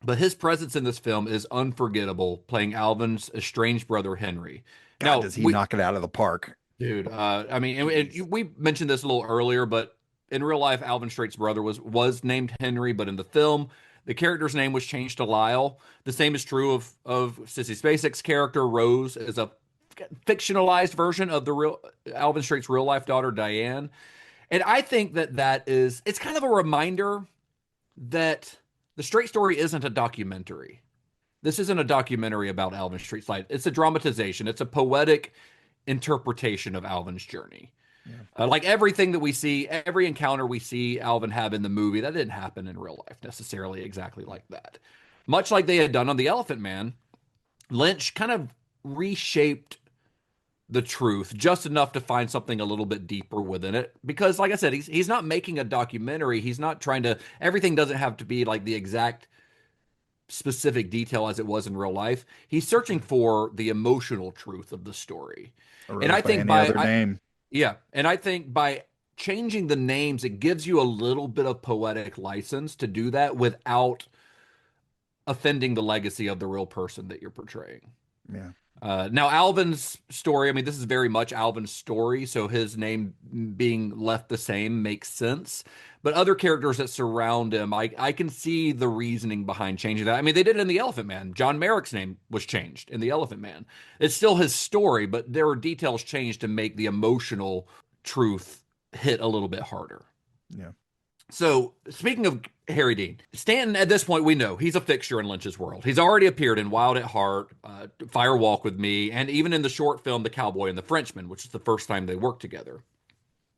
S6: but his presence in this film is unforgettable, playing Alvin's estranged brother, Henry.
S7: God,
S6: now,
S7: does he knock it out of the park?
S6: Dude, I mean, and we mentioned this a little earlier, but in real life, Alvin Straight's brother was named Henry, but in the film, the character's name was changed to Lyle. The same is true of Sissy Spacek's character. Rose is a fictionalized version of the real Alvin Straight's real life daughter, Diane. And I think it's kind of a reminder that The Straight Story isn't a documentary. This isn't a documentary about Alvin Straight's life. It's a dramatization. It's a poetic interpretation of Alvin's journey. Yeah. Like everything that we see, every encounter we see Alvin have in the movie, that didn't happen in real life necessarily exactly like that. Much like they had done on The Elephant Man, Lynch kind of reshaped the truth just enough to find something a little bit deeper within it, because like I said, he's not making a documentary. He's not trying to, everything doesn't have to be like the exact specific detail as it was in real life. He's searching for the emotional truth of the story. And I think and I think by changing the names, it gives you a little bit of poetic license to do that without offending the legacy of the real person that you're portraying.
S7: Yeah.
S6: Now, Alvin's story, I mean, this is very much Alvin's story, so his name being left the same makes sense. But other characters that surround him, I can see the reasoning behind changing that. I mean, they did it in The Elephant Man. John Merrick's name was changed in The Elephant Man. It's still his story, but there are details changed to make the emotional truth hit a little bit harder.
S7: Yeah.
S6: So, speaking of Harry Dean, Stanton, at this point, we know he's a fixture in Lynch's world. He's already appeared in Wild at Heart, Fire Walk with Me, and even in the short film The Cowboy and the Frenchman, which is the first time they worked together.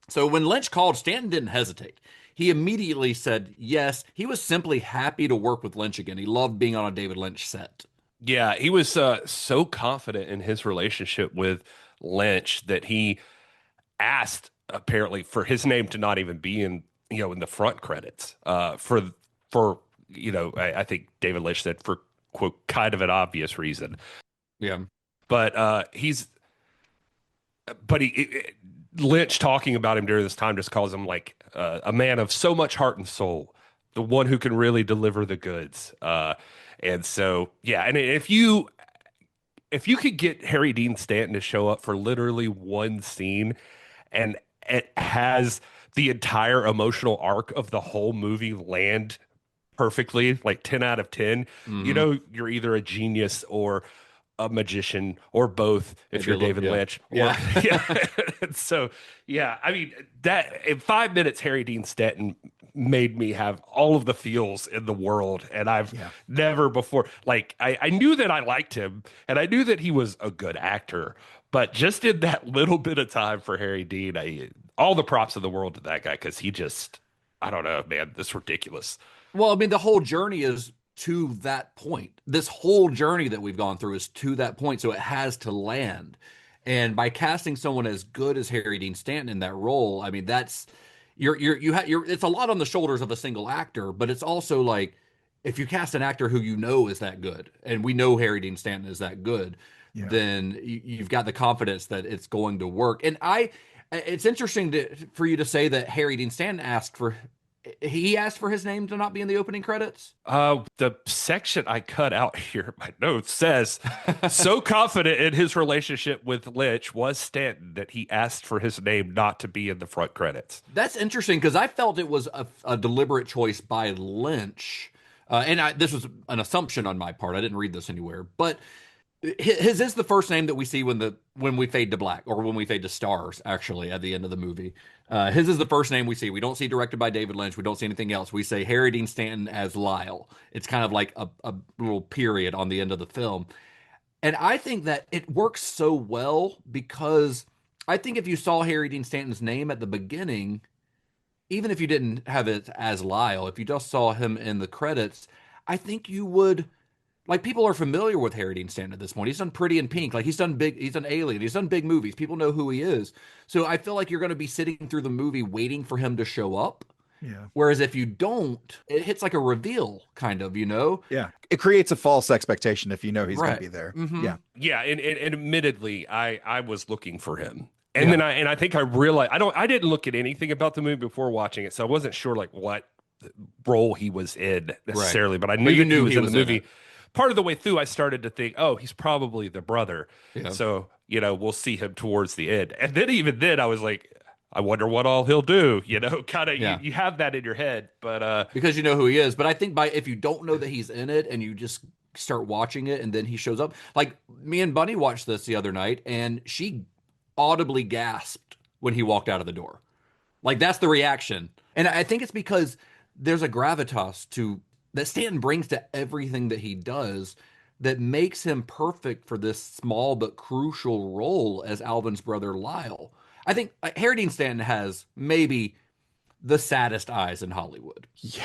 S6: So when Lynch called, Stanton didn't hesitate. He immediately said yes. He was simply happy to work with Lynch again. He loved being on a David Lynch set.
S5: Yeah, he was so confident in his relationship with Lynch that he asked, apparently, for his name to not even be in the front credits for I think David Lynch said for, quote, kind of an obvious reason.
S6: Yeah.
S5: But Lynch talking about him during this time just calls him like a man of so much heart and soul, the one who can really deliver the goods. And so, yeah. And if you could get Harry Dean Stanton to show up for literally one scene and it has the entire emotional arc of the whole movie land perfectly, like 10 out of 10, you're either a genius or a magician or both if you're David Lynch.
S6: Yeah.
S5: So, yeah, I mean, that in 5 minutes, Harry Dean Stanton made me have all of the feels in the world. And I've never before, like, I knew that I liked him and I knew that he was a good actor, but just in that little bit of time for Harry Dean, all the props of the world to that guy, because he just, I don't know, man, this is ridiculous.
S6: Well, I mean, the whole journey is to that point. This whole journey that we've gone through is to that point, so it has to land. And by casting someone as good as Harry Dean Stanton in that role, I mean, that's it's a lot on the shoulders of a single actor, but it's also like if you cast an actor who is that good, and we know Harry Dean Stanton is that good, then you've got the confidence that it's going to work. And it's interesting for you to say that Harry Dean Stanton asked for his name to not be in the opening credits.
S5: The section I cut out here, my notes says, so confident in his relationship with Lynch was Stanton that he asked for his name not to be in the front credits.
S6: That's interesting because I felt it was a deliberate choice by Lynch. This was an assumption on my part. I didn't read this anywhere, but his is the first name that we see when we fade to black, or when we fade to stars, actually, at the end of the movie. His is the first name we see. We don't see directed by David Lynch. We don't see anything else. We say Harry Dean Stanton as Lyle. It's kind of like a little period on the end of the film. And I think that it works so well because I think if you saw Harry Dean Stanton's name at the beginning, even if you didn't have it as Lyle, if you just saw him in the credits, I think you would, like, people are familiar with Harry Dean Stanton at this point. He's done Pretty in Pink, like he's done Alien, he's done big movies. People know who he is. So I feel like you're going to be sitting through the movie waiting for him to show up.
S7: Yeah.
S6: Whereas if you don't, it hits like a reveal, kind of,
S7: Yeah. It creates a false expectation if you know he's going to be there.
S6: Mm-hmm.
S7: Yeah.
S5: Yeah, and admittedly, I was looking for him. And then I think I realized I didn't look at anything about the movie before watching it, so I wasn't sure like what role he was in necessarily, but I knew he was in the movie. Part of the way through, I started to think, oh, he's probably the brother. Yeah. So, we'll see him towards the end. And then even then I was like, I wonder what all he'll do, kind of, you have that in your head, but
S6: because you know who he is. But I think if you don't know that he's in it and you just start watching it and then he shows up, like me and Bunny watched this the other night and she audibly gasped when he walked out of the door. Like that's the reaction. And I think it's because there's a gravitas that Stanton brings to everything that he does that makes him perfect for this small but crucial role as Alvin's brother Lyle. I think Harry Dean Stanton has maybe the saddest eyes in Hollywood.
S7: Yeah.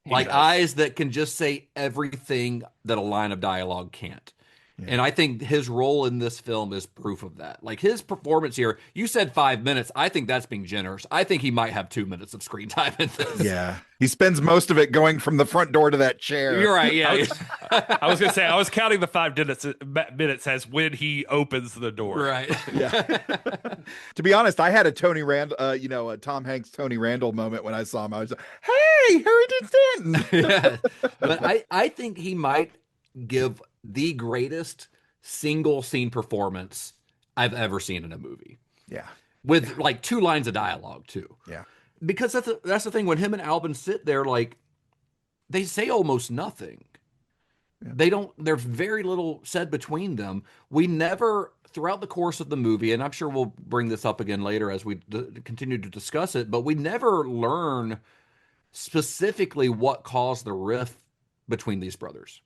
S6: Like eyes that can just say everything that a line of dialogue can't. Yeah. And I think his role in this film is proof of that. Like his performance here, you said 5 minutes. I think that's being generous. I think he might have 2 minutes of screen time in this.
S7: Yeah. He spends most of it going from the front door to that chair.
S6: You're right. Yeah.
S5: I was going to say, I was counting the 5 minutes as when he opens the door.
S6: Right.
S7: Yeah. To be honest, I had a Tony Randall, a Tom Hanks, Tony Randall moment when I saw him. I was like, hey, Harry Dean Stanton.
S6: Yeah. But I think he might give the greatest single scene performance I've ever seen in a movie.
S7: Yeah. With
S6: like 2 lines of dialogue too.
S7: Yeah.
S6: Because that's the thing, when him and Alvin sit there, like they say almost nothing. Yeah. There's very little said between them. We never, throughout the course of the movie, and I'm sure we'll bring this up again later as we continue to discuss it, but we never learn specifically what caused the rift between these brothers.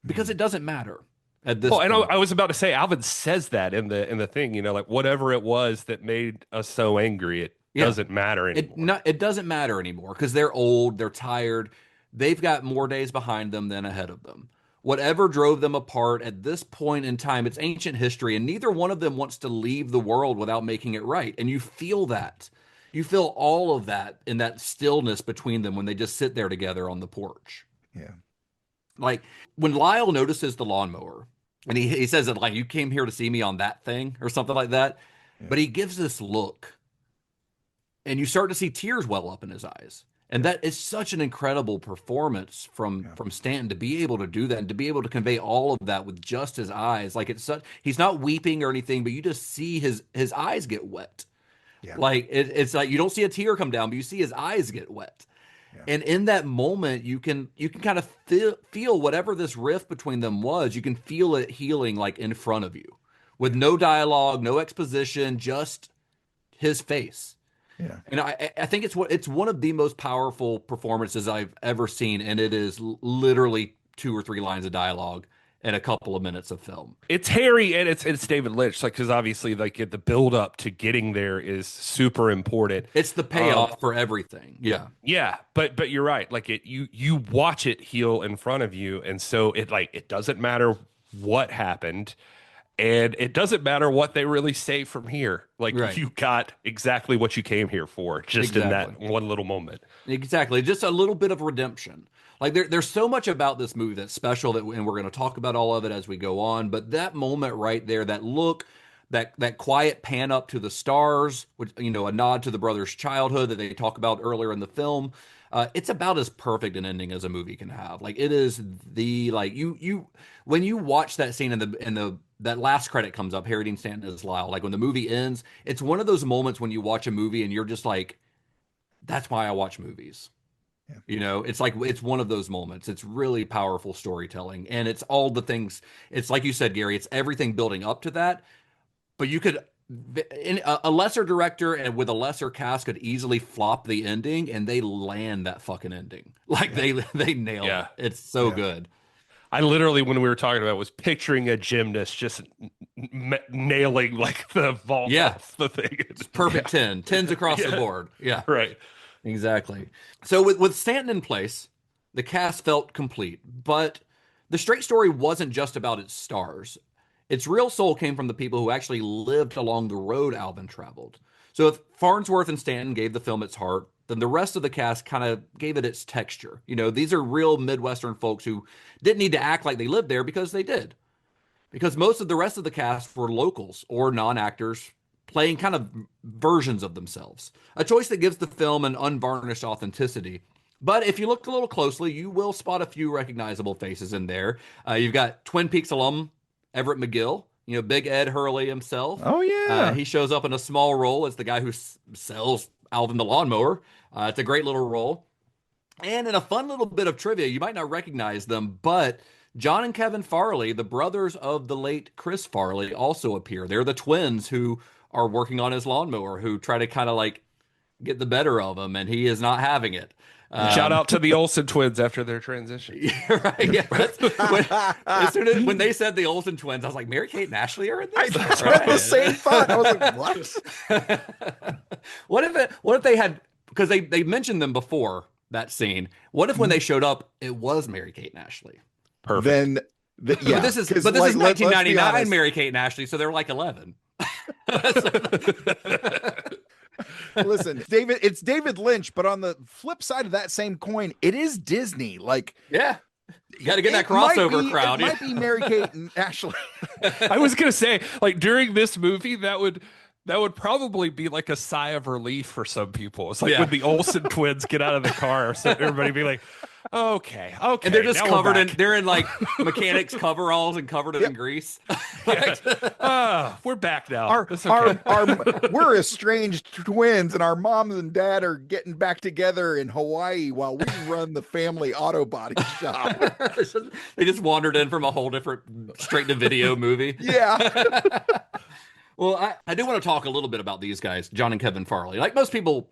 S6: Because it doesn't matter at this point.
S5: And I was about to say, Alvin says that in the thing, like whatever it was that made us so angry, it doesn't matter anymore.
S6: It doesn't matter anymore because they're old, they're tired, they've got more days behind them than ahead of them. Whatever drove them apart at this point in time, it's ancient history, and neither one of them wants to leave the world without making it right. And you feel that. You feel all of that in that stillness between them when they just sit there together on the porch.
S7: Yeah.
S6: Like when Lyle notices the lawnmower and he says that like, you came here to see me on that thing or something like that. Yeah. But he gives this look and you start to see tears well up in his eyes. And that is such an incredible performance from Stanton to be able to do that and to be able to convey all of that with just his eyes. Like he's not weeping or anything, but you just see his eyes get wet. Yeah. Like it's like you don't see a tear come down, but you see his eyes get wet. Yeah. And in that moment, you can kind of feel whatever this rift between them was, you can feel it healing like in front of you with no dialogue, no exposition, just his face.
S7: Yeah.
S6: And I think it's one of the most powerful performances I've ever seen. And it is literally 2 or 3 lines of dialogue and a couple of minutes of film.
S5: It's Harry and it's David Lynch, like, because obviously like the build up to getting there is super important.
S6: It's the payoff for everything. Yeah.
S5: Yeah. But you're right. Like you watch it heal in front of you. And so it doesn't matter what happened. And it doesn't matter what they really say from here. Like you got exactly what you came here for, just in that one little moment.
S6: Exactly. Just a little bit of redemption. Like there's so much about this movie that's special and we're going to talk about all of it as we go on. But that moment right there, that look, that quiet pan up to the stars, which, a nod to the brothers' childhood that they talk about earlier in the film. It's about as perfect an ending as a movie can have. Like it is when you watch that scene in that last credit comes up, Harry Dean Stanton as Lyle. Like when the movie ends, it's one of those moments when you watch a movie and you're just like, that's why I watch movies. Yeah. It's like, it's one of those moments. It's really powerful storytelling. And it's all the things, it's like you said, Gary, it's everything building up to that. But you could, a lesser director and with a lesser cast could easily flop the ending and they land that fucking ending. Like they nail it. It's so good.
S5: I literally, when we were talking about it, was picturing a gymnast just nailing like the vault off the thing.
S6: It's perfect 10. 10s across the board. Yeah.
S5: Right.
S6: Exactly. So with Stanton in place, the cast felt complete, but the Straight story wasn't just about its stars. Its real soul came from the people who actually lived along the road Alvin traveled. So if Farnsworth and Stanton gave the film its heart, then the rest of the cast kind of gave it its texture. You know, these are real Midwestern folks who didn't need to act like they lived there because they did. Because most of the rest of the cast were locals or non-actors playing kind of versions of themselves. A choice that gives the film an unvarnished authenticity. But if you look a little closely, you will spot a few recognizable faces in there. You've got Twin Peaks alum Everett McGill, you know, Big Ed Hurley himself.
S7: Oh, yeah.
S6: He shows up in a small role as the guy who sells Alvin the lawnmower. It's a great little role. And in a fun little bit of trivia, you might not recognize them, but John and Kevin Farley, the brothers of the late Chris Farley, also appear. They're the twins who are working on his lawnmower, who try to kind of like get the better of him, and he is not having it.
S5: Shout out to the Olsen twins after their transition.
S6: Right, yeah. When they said the Olsen twins, I was like, Mary Kate and Ashley are in this?
S7: I had the same thought. I was like, what?
S6: What if they had, because they mentioned them before that scene. What if when they showed up, it was Mary Kate and Ashley?
S5: Perfect.
S7: Then, yeah.
S6: But this is
S7: like,
S6: 1999 Mary Kate and Ashley, so they're like 11.
S7: Listen, it's David Lynch, but on the flip side of that same coin, it is Disney. Like,
S6: yeah, you got to get that crossover crowd.
S7: It might be Mary Kate and Ashley.
S5: I was gonna say, like, during this movie, that would probably be like a sigh of relief for some people. It's like when the Olsen twins get out of the car, so everybody be like, okay,
S6: and they're just covered they're in like mechanics coveralls and covered in grease.
S5: We're back now.
S7: We're estranged twins, and our moms and dad are getting back together in Hawaii while we run the family auto body shop.
S6: They just wandered in from a whole different straight to video movie.
S7: Yeah.
S6: Well, I do want to talk a little bit about these guys, John and Kevin Farley. Like most people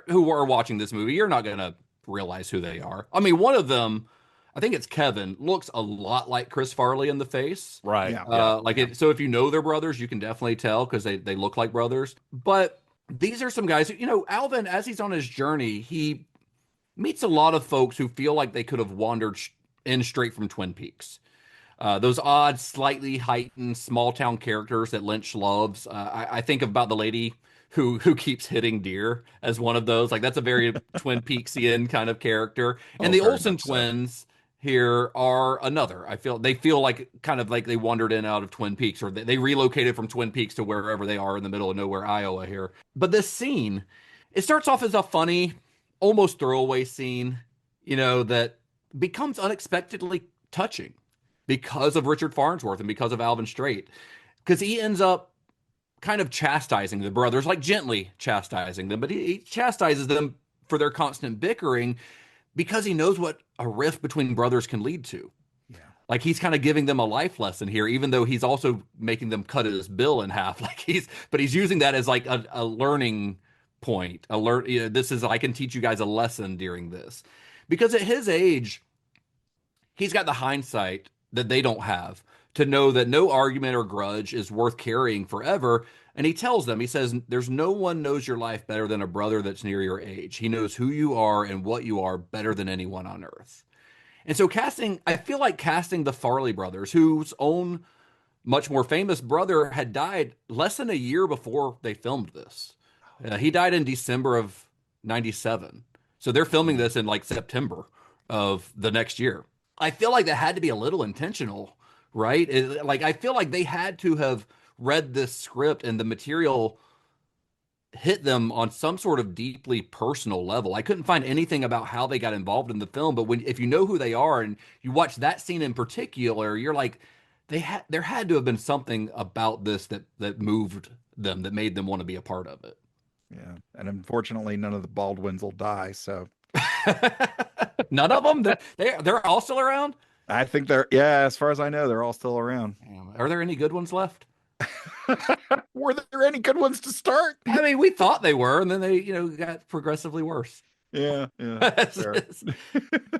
S6: who are watching this movie, you're not going to realize who they are. I mean, one of them, I think it's Kevin, looks a lot like Chris Farley in the face.
S5: Right.
S7: Yeah.
S6: So if you know they're brothers, you can definitely tell because they look like brothers. But these are some guys, you know, Alvin, as he's on his journey, he meets a lot of folks who feel like they could have wandered in straight from Twin Peaks. Those odd, slightly heightened small town characters that Lynch loves. I think about the lady who keeps hitting deer as one of those. Like, that's a very Twin Peaksian kind of character. And the Olsen twins here are another. They feel like kind of like they wandered in and out of Twin Peaks, or they relocated from Twin Peaks to wherever they are in the middle of nowhere, Iowa here. But this scene, it starts off as a funny, almost throwaway scene, you know, that becomes unexpectedly touching because of Richard Farnsworth and because of Alvin Straight. Because he ends up kind of chastising the brothers, like gently chastising them, but he chastises them for their constant bickering because he knows what a rift between brothers can lead to.
S7: Yeah.
S6: Like, he's kind of giving them a life lesson here, even though he's also making them cut his bill in half. Like, he's using that as like a learning point. This is, I can teach you guys a lesson during this. Because at his age, he's got the hindsight that they don't have to know that no argument or grudge is worth carrying forever. And he tells them, he says, there's no one knows your life better than a brother that's near your age. He knows who you are and what you are better than anyone on earth. And so I feel like casting the Farley brothers, whose own much more famous brother had died less than a year before they filmed this. He died in December of 97. So they're filming this in like September of the next year. I feel like that had to be a little intentional, right? I feel like they had to have read this script and the material hit them on some sort of deeply personal level. I couldn't find anything about how they got involved in the film, but if you know who they are and you watch that scene in particular, you're like, there had to have been something about this that moved them, that made them want to be a part of it.
S7: Yeah, and unfortunately, none of the Baldwins will die, so...
S6: None of them? They're all still around?
S7: I think as far as I know, they're all still around.
S6: Are there any good ones left?
S7: Were there any good ones to start?
S6: I mean, we thought they were, and then they, got progressively worse.
S7: Yeah.
S6: One of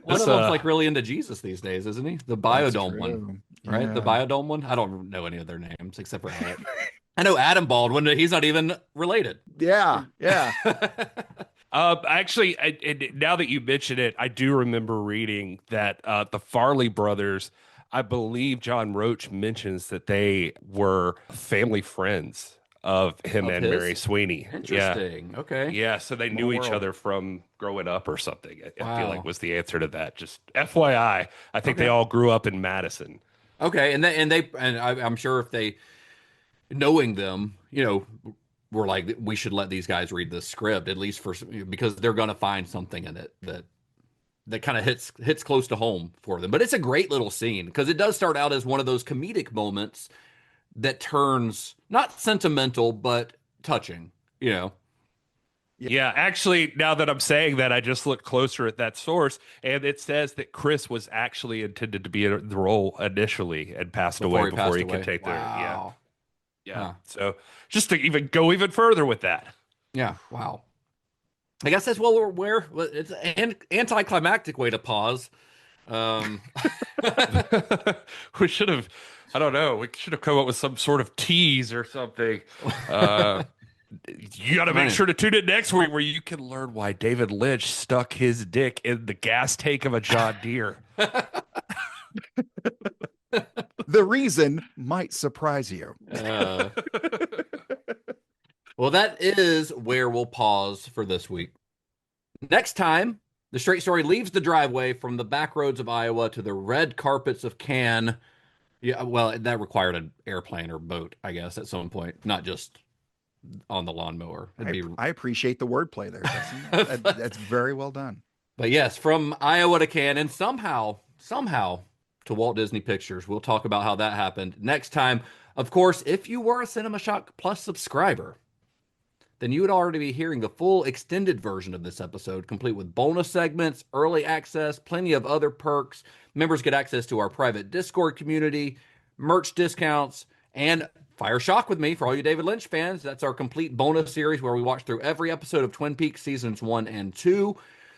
S6: them's like really into Jesus these days, isn't he? The Biodome one, right? Yeah. The Biodome one. I don't know any of their names except for Adam. I know Adam Baldwin. He's not even related.
S7: Yeah.
S5: Actually, now that you mention it, I do remember reading that the Farley brothers, I believe John Roach mentions that they were family friends of him and Mary Sweeney.
S6: Interesting.
S5: Yeah.
S6: Okay.
S5: Yeah, so they knew each other from growing up or something. I feel
S6: Wow.
S5: like was the answer to that. Just FYI, I think they all grew up in Madison.
S6: Okay, and I'm sure if they, knowing them, we're like, we should let these guys read this script at least because they're going to find something in it that kind of hits close to home for them. But it's a great little scene because it does start out as one of those comedic moments that turns not sentimental but touching.
S5: Yeah, actually, now that I'm saying that, I just looked closer at that source, and it says that Chris was actually intended to be in the role initially and passed away before he could take
S6: Wow.
S5: Yeah.
S6: Huh.
S5: So just to go even further with that.
S6: Yeah. Wow. I guess that's it's an anticlimactic way to pause.
S5: We should have, I don't know, we should have come up with some sort of tease or something. You got to make sure to tune in next week where you can learn why David Lynch stuck his dick in the gas tank of a John Deere.
S7: The reason might surprise you.
S6: Well, that is where we'll pause for this week. Next time, the Straight Story leaves the driveway from the back roads of Iowa to the red carpets of Cannes. Yeah, well, that required an airplane or boat, I guess, at some point, not just on the lawnmower.
S7: I appreciate the wordplay there, Justin. That's very well done.
S6: But yes, from Iowa to Cannes, and somehow to Walt Disney Pictures. We'll talk about how that happened next time. Of course, if you were a Cinema Shock Plus subscriber, then you would already be hearing the full extended version of this episode, complete with bonus segments, early access, plenty of other perks. Members get access to our private Discord community, merch discounts, and Fire Shock with Me for all you David Lynch fans. That's our complete bonus series where we watch through every episode of Twin Peaks seasons 1 and 2.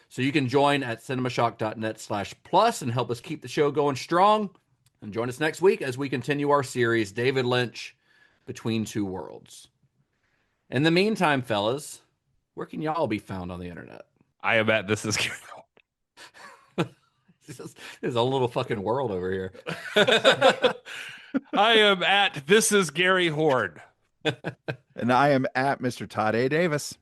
S6: So you can join at cinemashock.net/plus and help us keep the show going strong. And join us next week as we continue our series, David Lynch, Between Two Worlds. In the meantime, fellas, where can y'all be found on the internet?
S5: I am at This Is
S6: There's a little fucking world over here.
S5: I am at This Is Gary Horn.
S7: And I am at Mr. Todd A. Davis.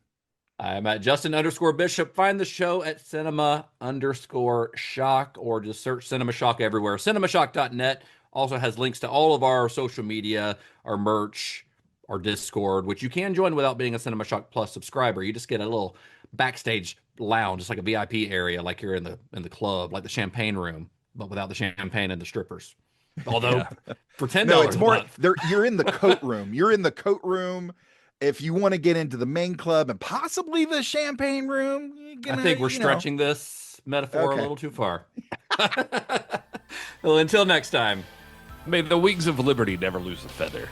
S6: I am at Justin_Bishop. Find the show at cinema_shock or just search Cinema Shock everywhere. Cinemashock.net also has links to all of our social media, our merch, our Discord, which you can join without being a Cinema Shock Plus subscriber. You just get a little backstage lounge, just like a VIP area, like you're in the club, like the champagne room, but without the champagne and the strippers. Although for $10,
S7: no, it's more. You're in the coat room. You're in the coat room. If you want to get into the main club and possibly the champagne room,
S6: I think we're stretching this metaphor a little too far. Well, until next time,
S5: may the wings of liberty never lose a feather.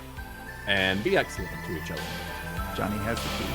S6: And be excellent to each other.
S7: Johnny has the keys.